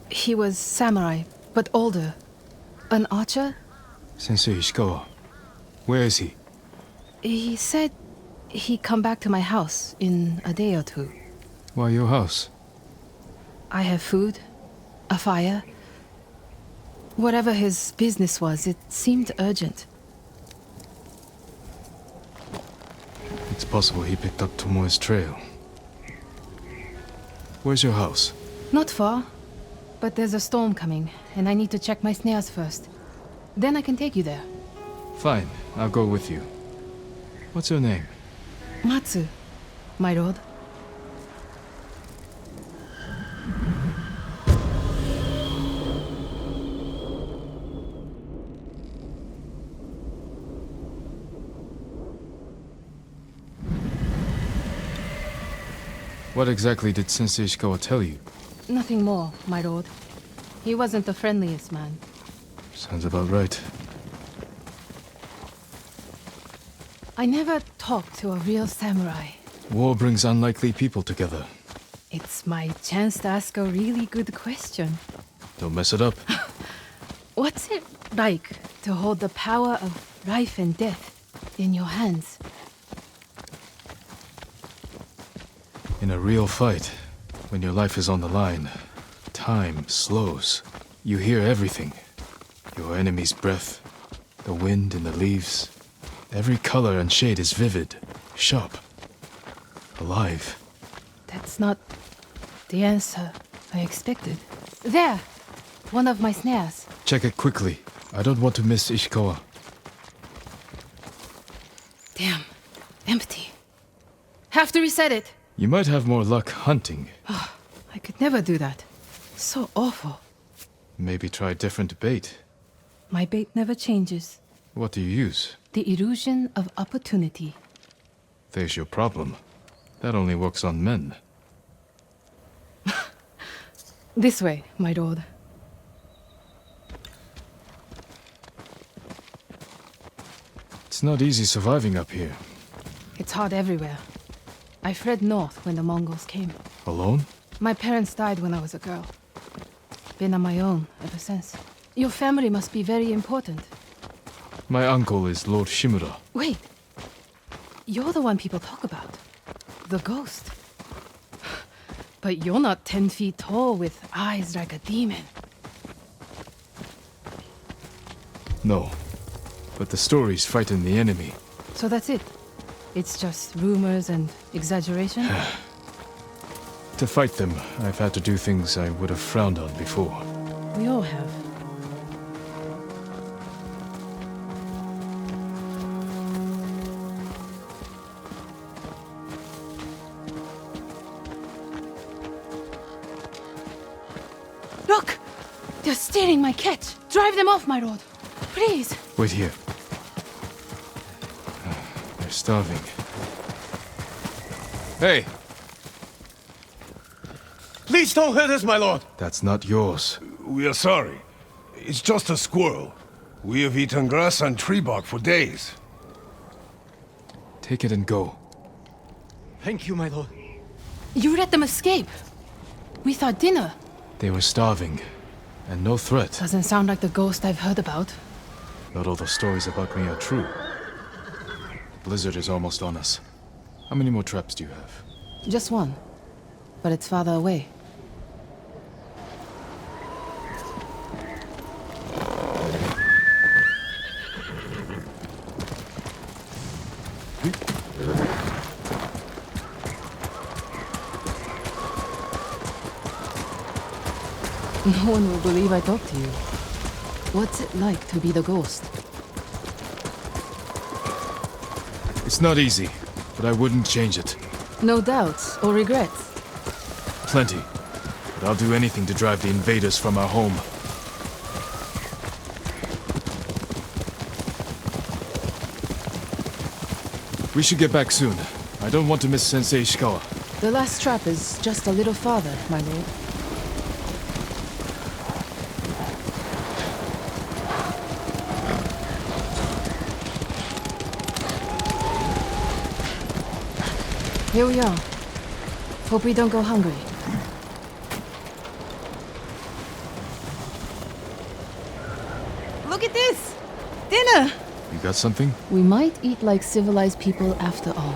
He was samurai, but older. An archer? Sensei Ishikawa. Where is he? He said he'd come back to my house in a day or two. Why your house? I have food, a fire. Whatever his business was, it seemed urgent. It's possible he picked up Tomoe's trail. Where's your house? Not far, but there's a storm coming, and I need to check my snares first. Then I can take you there. Fine, I'll go with you. What's your name? Matsu, my lord. What exactly did Sensei Ishikawa tell you? Nothing more, my lord. He wasn't the friendliest man. Sounds about right. I never talked to a real samurai. War brings unlikely people together. It's my chance to ask a really good question. Don't mess it up. What's it like to hold the power of life and death in your hands? In a real fight, when your life is on the line, time slows. You hear everything. Your enemy's breath, the wind in the leaves. Every color and shade is vivid, sharp, alive. That's not the answer I expected. There! One of my snares. Check it quickly. I don't want to miss Ishikawa. Damn. Empty. Have to reset it. You might have more luck hunting. I could never do that. So awful. Maybe try different bait. My bait never changes. What do you use? The illusion of opportunity. There's your problem. That only works on men. This way, my lord. It's not easy surviving up here. It's hard everywhere. I fled north when the Mongols came. Alone? My parents died when I was a girl. Been on my own ever since. Your family must be very important. My uncle is Lord Shimura. Wait. You're the one people talk about. The ghost. But you're not 10 feet tall with eyes like a demon. No. But the stories frighten the enemy. So that's it? It's just rumors and exaggeration? To fight them, I've had to do things I would have frowned on before. We all have. Look! They're stealing my catch! Drive them off, my lord! Please! Wait here. They're starving. Hey! Please don't hurt us, my lord! That's not yours. We are sorry. It's just a squirrel. We have eaten grass and tree bark for days. Take it and go. Thank you, my lord. You let them escape! We thought dinner. They were starving. And no threat. Doesn't sound like the ghost I've heard about. Not all the stories about me are true. Blizzard is almost on us. How many more traps do you have? Just one. But it's farther away. No one will believe I talked to you. What's it like to be the ghost? It's not easy, but I wouldn't change it. No doubts or regrets. Plenty. But I'll do anything to drive the invaders from our home. We should get back soon. I don't want to miss Sensei Ichikawa. The last trap is just a little farther, my lord. Here we are. Hope we don't go hungry. Look at this! Dinner! You got something? We might eat like civilized people after all.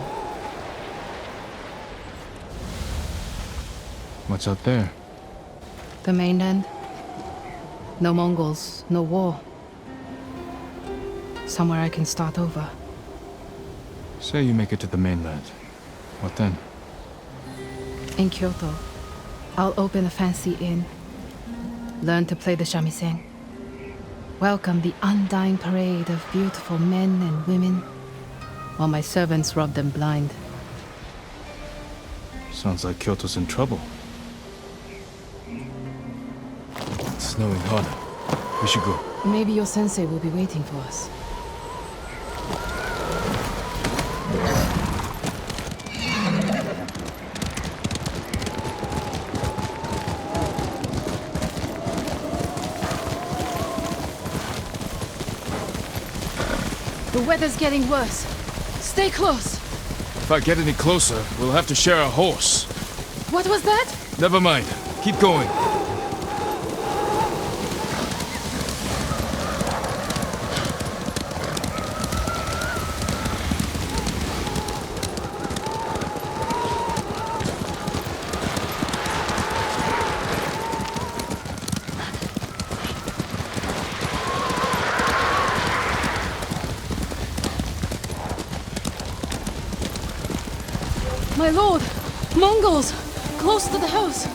What's out there? The mainland. No Mongols, no war. Somewhere I can start over. Say you make it to the mainland. What then? In Kyoto, I'll open a fancy inn. Learn to play the shamisen. Welcome the undying parade of beautiful men and women, while my servants rob them blind. Sounds like Kyoto's in trouble. It's snowing harder. We should go. Maybe your sensei will be waiting for us. The weather's getting worse. Stay close. If I get any closer, we'll have to share a horse. What was that? Never mind. Keep going. My lord! Mongols! Close to the house!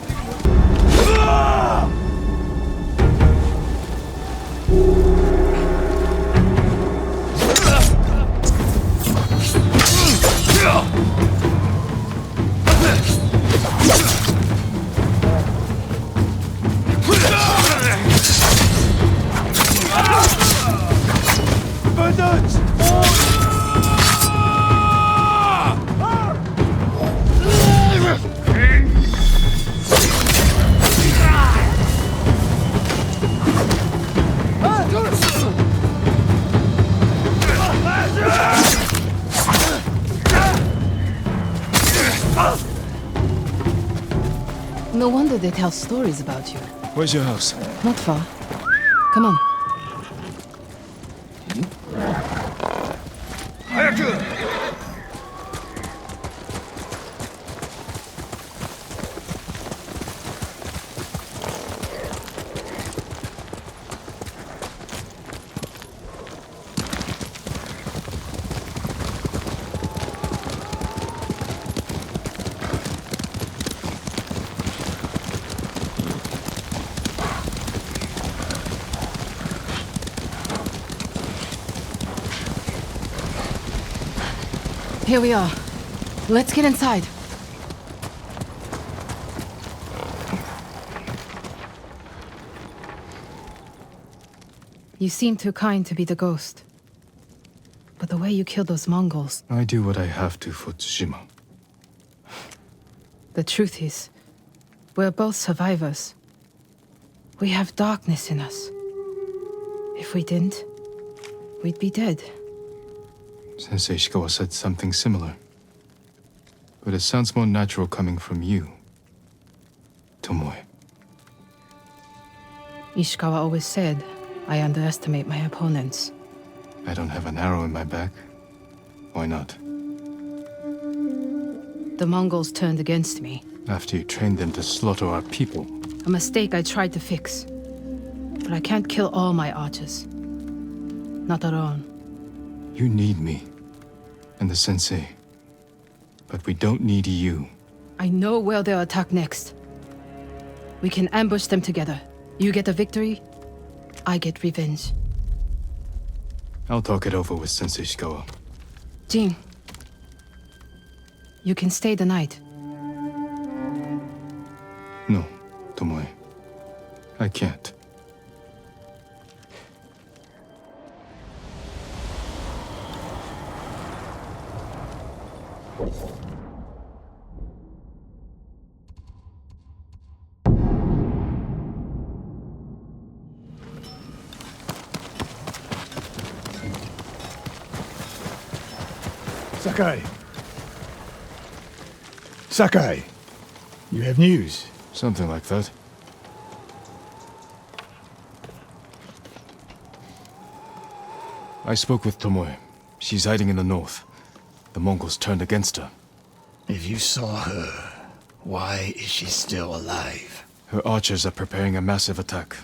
No wonder they tell stories about you. Where's your house? Not far. Come on. Here we are. Let's get inside. You seem too kind to be the ghost. But the way you killed those Mongols... I do what I have to for Tsushima. The truth is, we're both survivors. We have darkness in us. If we didn't, we'd be dead. Sensei Ichikawa said something similar. But it sounds more natural coming from you, Tomoe. Ishikawa always said, I underestimate my opponents. I don't have an arrow in my back. Why not? The Mongols turned against me. After you trained them to slaughter our people. A mistake I tried to fix. But I can't kill all my archers. Not alone. You need me. And the sensei. But we don't need you. I know where they'll attack next. We can ambush them together. You get a victory, I get revenge. I'll talk it over with Sensei Ichikawa. Jin, you can stay the night. No, Tomoe. I can't. Sakai. Sakai. You have news? Something like that. I spoke with Tomoe. She's hiding in the north. The Mongols turned against her. If you saw her, why is she still alive? Her archers are preparing a massive attack.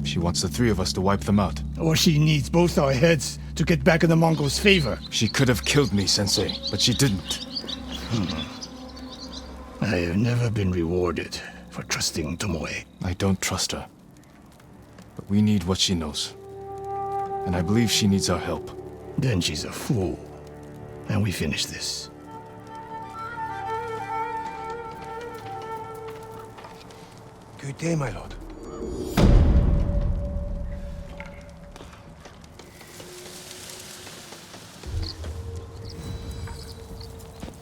She wants the three of us to wipe them out. Or she needs both our heads to get back in the Mongols' favor. She could have killed me, Sensei, but she didn't. I have never been rewarded for trusting Tomoe. I don't trust her. But we need what she knows. And I believe she needs our help. Then she's a fool. And we finish this. Good day, my lord.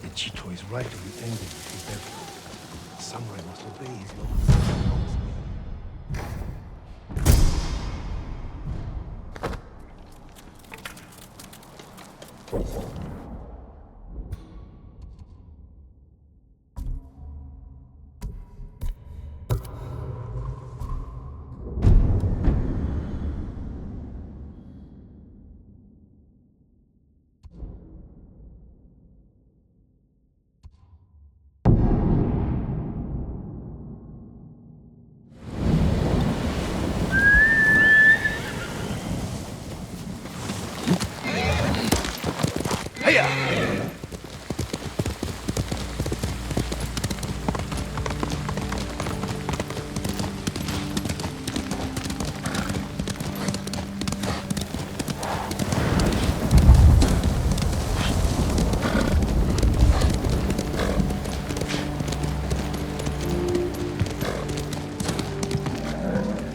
The Chito is right to be angry with his devil. The samurai must obey his law.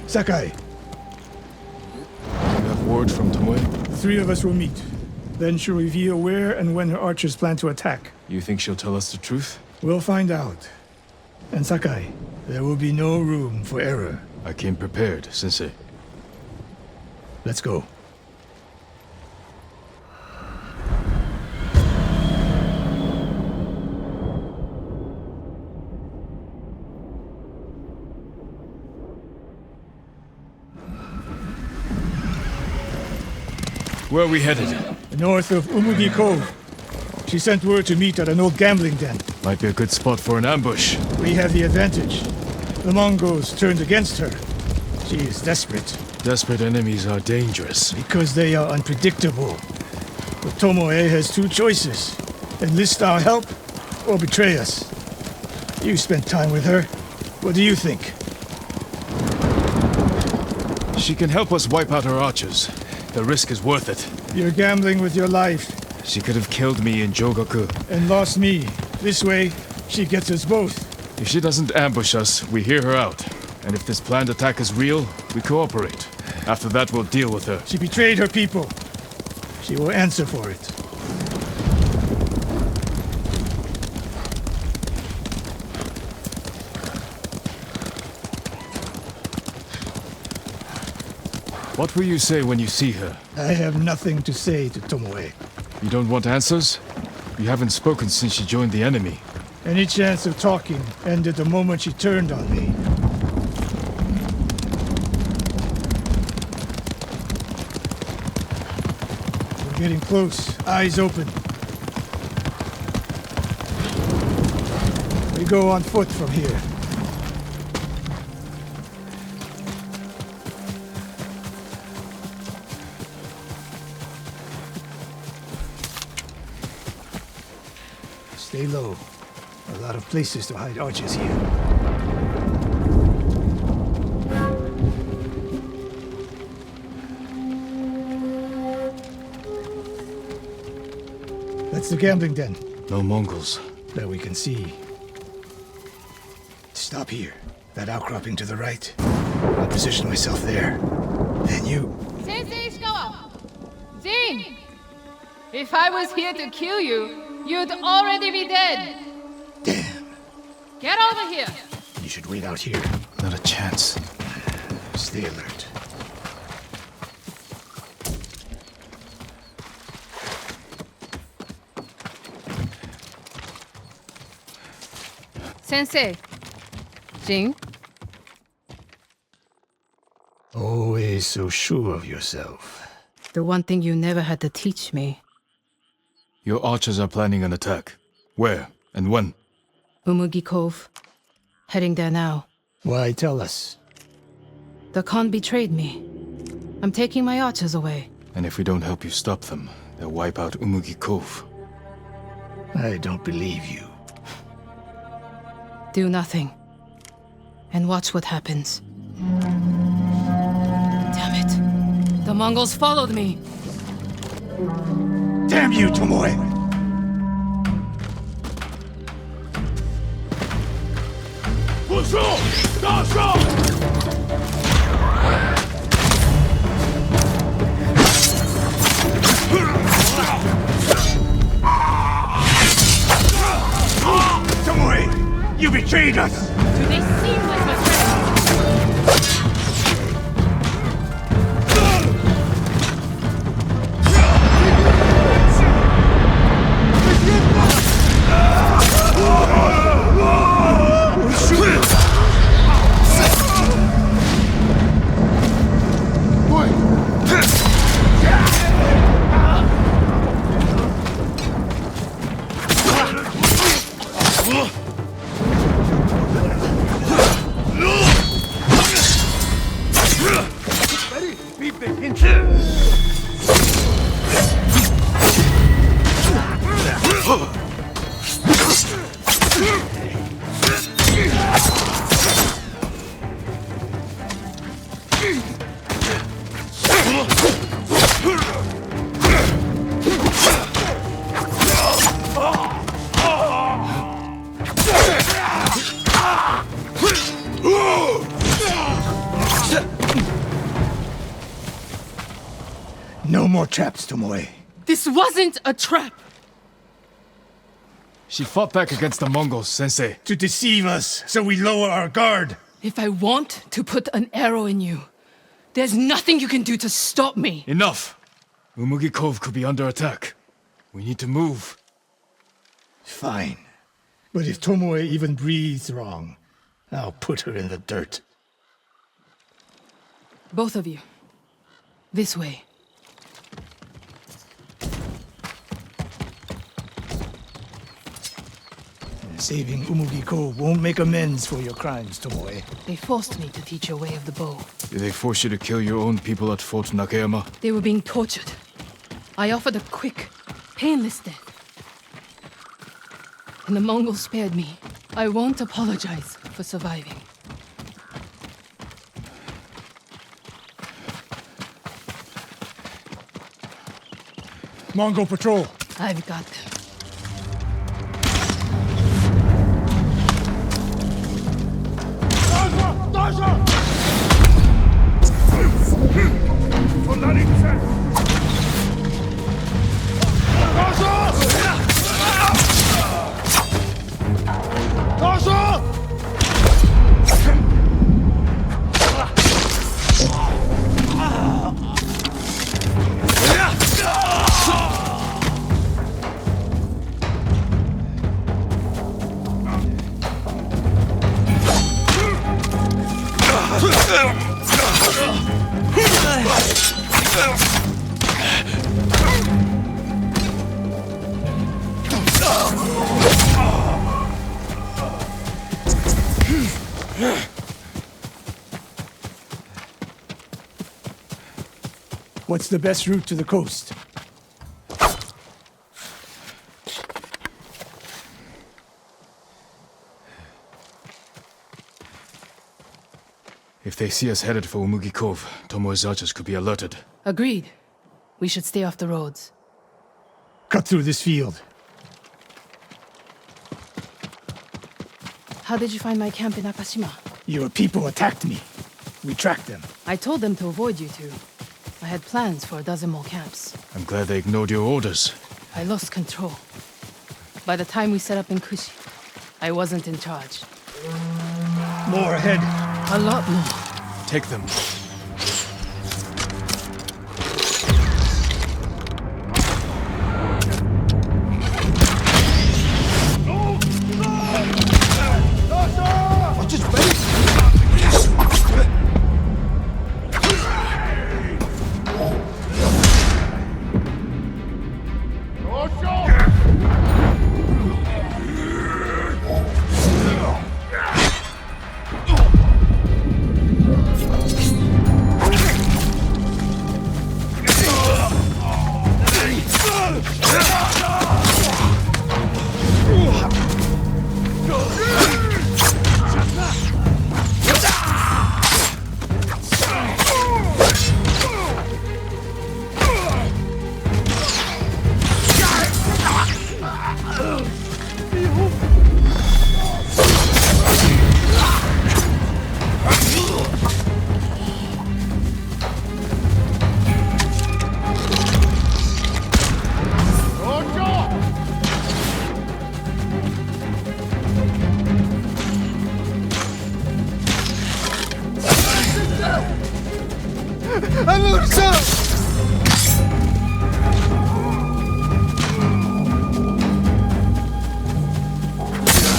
Sakai, You have word from Tomoe? The three of us will meet. Then she'll reveal where and when her archers plan to attack. You think she'll tell us the truth? We'll find out. and Sakai, there will be no room for error. I came prepared, Sensei. Let's go. Where are we headed? North of Umugi Cove. She sent word to meet at an old gambling den. Might be a good spot for an ambush. We have the advantage. The Mongols turned against her. She is desperate. Desperate enemies are dangerous. Because they are unpredictable. But Tomoe has two choices. Enlist our help, or betray us. You spent time with her. What do you think? She can help us wipe out her archers. The risk is worth it. You're gambling with your life. She could have killed me in Jogaku. And lost me. This way, she gets us both. If she doesn't ambush us, we hear her out. And if this planned attack is real, we cooperate. After that, we'll deal with her. She betrayed her people. She will answer for it. What will you say when you see her? I have nothing to say to Tomoe. You don't want answers? You haven't spoken since she joined the enemy. Any chance of talking ended the moment she turned on me. We're getting close. Eyes open. We go on foot from here. Stay low. A lot of places to hide archers here. That's the gambling den. No Mongols. That we can see. Stop here. That outcropping to the right. I'll position myself there. Then you. Sensei Ichikawa! Jin! If I was here to kill you, You'd already be dead. Damn. Get over here. You should wait out here. Not a chance. Stay alert. Sensei. Jing. Always so sure of yourself. The one thing you never had to teach me. Your archers are planning an attack. Where and when? Umugi Cove. Heading there now. Why tell us? The Khan betrayed me. I'm taking my archers away. And if we don't help you stop them, they'll wipe out Umugi Cove. I don't believe you. Do nothing. And watch what happens. Damn it. The Mongols followed me. Damn you, Tomoe! Tomoe! You betrayed us! Do they seem like my friends? No more traps, Tomoe. This wasn't a trap! She fought back against the Mongols, Sensei. To deceive us, so we lower our guard. If I want to put an arrow in you, there's nothing you can do to stop me. Enough! Umugi Cove could be under attack. We need to move. Fine. But if Tomoe even breathes wrong, I'll put her in the dirt. Both of you. This way. Saving Umugi Cove won't make amends for your crimes, Tomoe. They forced me to teach a way of the bow. Did they force you to kill your own people at Fort Nakayama? They were being tortured. I offered a quick, painless death. And the Mongols spared me. I won't apologize for surviving. Mongol patrol. I've got them. What's the best route to the coast? If they see us headed for Umugi Cove, Tomoe's archers could be alerted. Agreed. We should stay off the roads. Cut through this field. How did you find my camp in Akashima? Your people attacked me. We tracked them. I told them to avoid you two. I had plans for a dozen more camps. I'm glad they ignored your orders. I lost control. By the time we set up in Kushi, I wasn't in charge. More ahead. A lot more. Take them. Watch his face!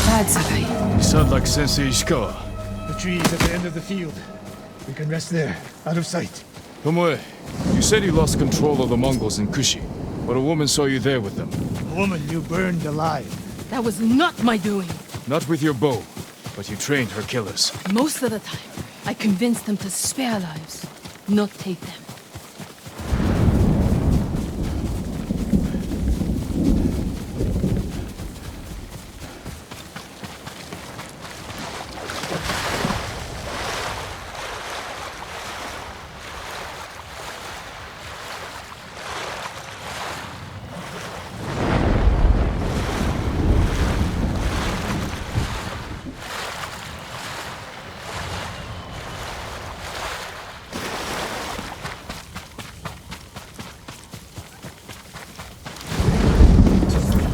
Bad, Sakai. You sound like Sensei Ichikawa. The trees at the end of the field. We can rest there, out of sight. Tomoe, you said you lost control of the Mongols in Kushi, but a woman saw you there with them. A woman you burned alive. That was not my doing. Not with your bow, but you trained her killers. Most of the time, I convinced them to spare lives, not take them.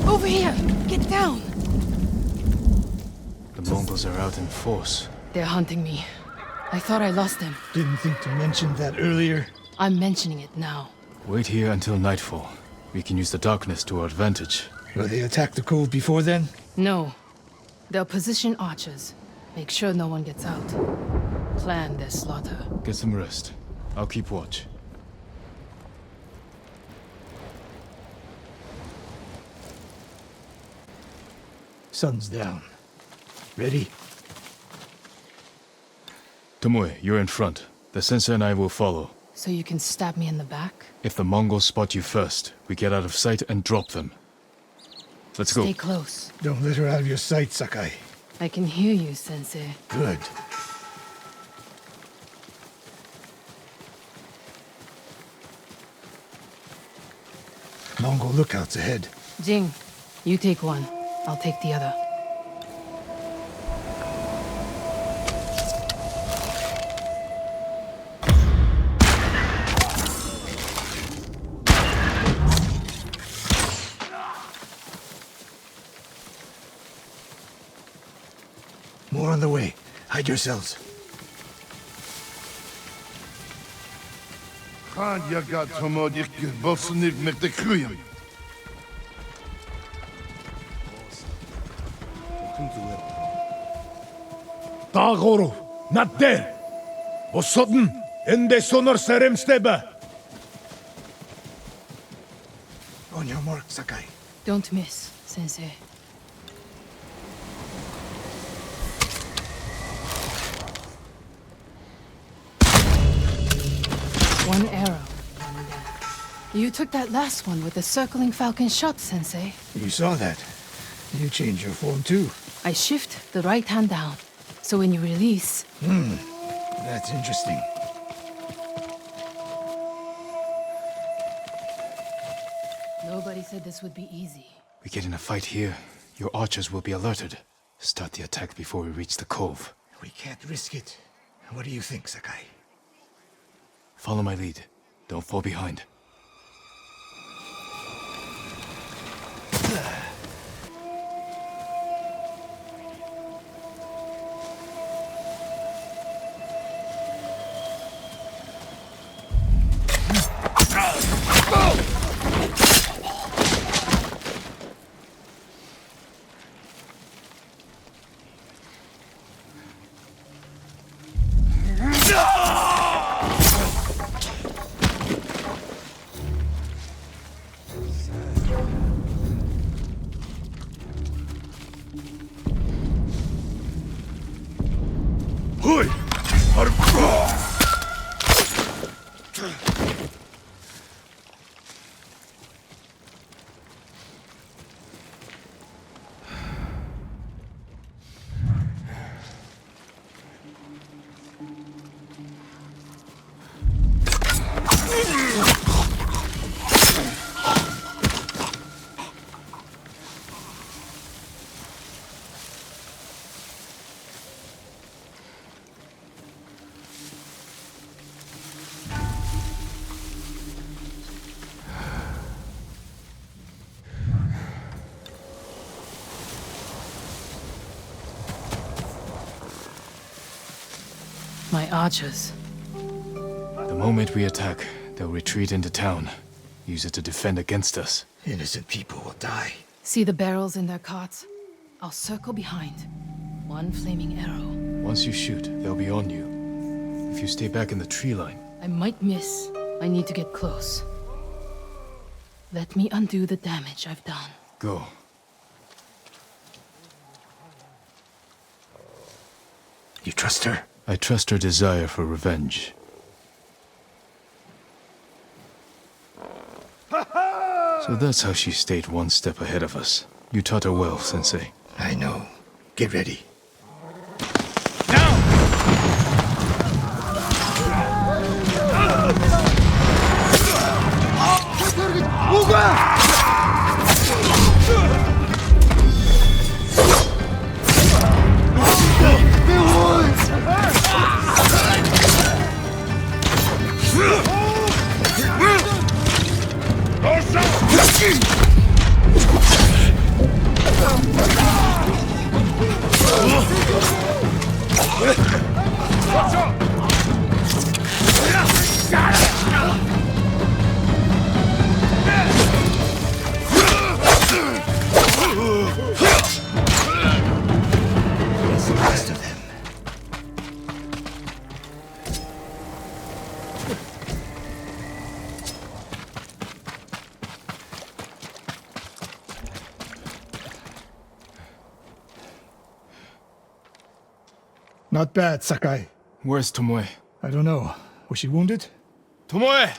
Over here! Get down! The Mongols are out in force. They're hunting me. I thought I lost them. Didn't think to mention that earlier. I'm mentioning it now. Wait here until nightfall. We can use the darkness to our advantage. Will they attack the cove before then? No. They'll position archers. Make sure no one gets out. Plan their slaughter. Get some rest. I'll keep watch. Sun's down. Ready? Tomoe, you're in front. The sensei and I will follow. So you can stab me in the back? If the Mongols spot you first, we get out of sight and drop them. Let's go. Stay close. Don't let her out of your sight, Sakai. I can hear you, Sensei. Good. Mongol lookouts ahead. Jing, you take one. I'll take the other. More on the way. Hide yourselves. Gaan je gaat zomaar die bossen niet met de groeien. Dagoro, not there. Osodden, ende sonor serem steba. On your mark, Sakai. Don't miss, Sensei. One arrow, one death. You took that last one with the circling falcon shot, Sensei. You saw that. You changed your form too. I shift the right hand down, so when you release... That's interesting. Nobody said this would be easy. We get in a fight here, your archers will be alerted. Start the attack before we reach the cove. We can't risk it. What do you think, Sakai? Follow my lead. Don't fall behind. My archers. The moment we attack, they'll retreat into town. Use it to defend against us. Innocent people will die. See the barrels in their carts? I'll circle behind. One flaming arrow. Once you shoot, they'll be on you. If you stay back in the tree line... I might miss. I need to get close. Let me undo the damage I've done. Go. You trust her? I trust her desire for revenge. So that's how she stayed one step ahead of us. You taught her well, Sensei. I know. Get ready. Not bad, Sakai. Where's Tomoe? I don't know. Was she wounded? Tomoe!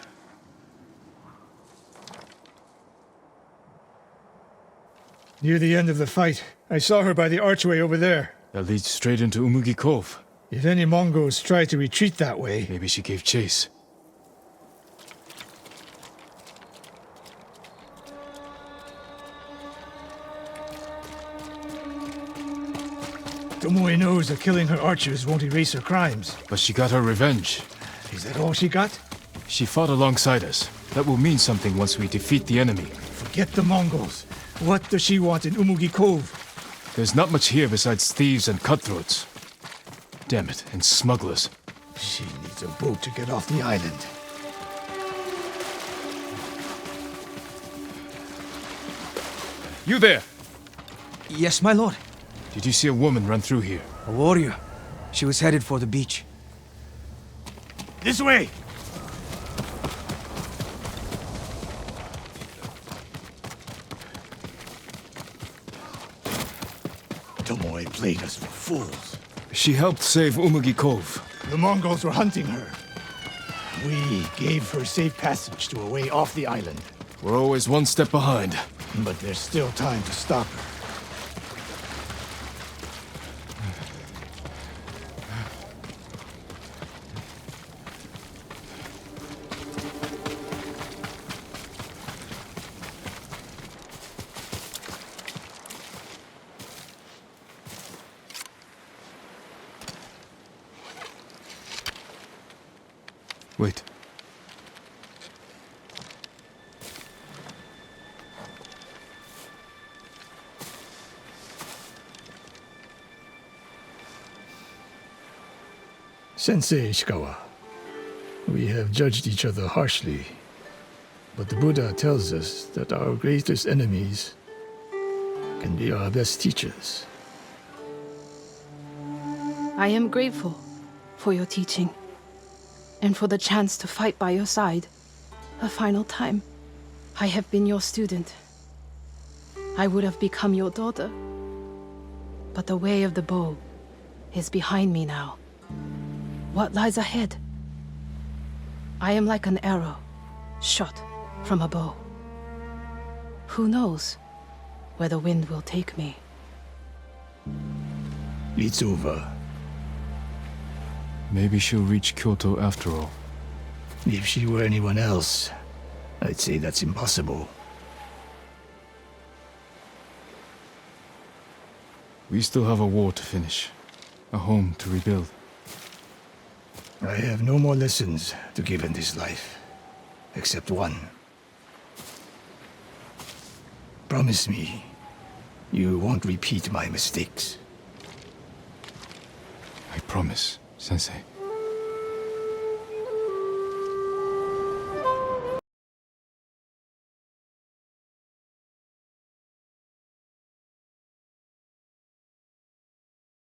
Near the end of the fight, I saw her by the archway over there. That leads straight into Umugi Cove. If any Mongols try to retreat that way... Maybe she gave chase. Tomoe knows that killing her archers won't erase her crimes. But she got her revenge. Is that all she got? She fought alongside us. That will mean something once we defeat the enemy. Forget the Mongols. What does she want in Umugi Cove? There's not much here besides thieves and cutthroats. Damn it, and smugglers. She needs a boat to get off the island. You there! Yes, my lord. Did you see a woman run through here? A warrior. She was headed for the beach. This way! Tomoe played us for fools. She helped save Umugi Cove. The Mongols were hunting her. We gave her safe passage to a way off the island. We're always one step behind. But there's still time to stop her. Wait. Sensei Ichikawa, we have judged each other harshly, but the Buddha tells us that our greatest enemies can be our best teachers. I am grateful for your teaching, and for the chance to fight by your side a final time. I have been your student. I would have become your daughter. But the way of the bow is behind me now. what lies ahead. I am like an arrow, shot from a bow. Who knows where the wind will take me? It's over. Maybe she'll reach Kyoto after all. If she were anyone else, I'd say that's impossible. We still have a war to finish. A home to rebuild. I have no more lessons to give in this life, except one. Promise me, you won't repeat my mistakes. I promise, Sensei.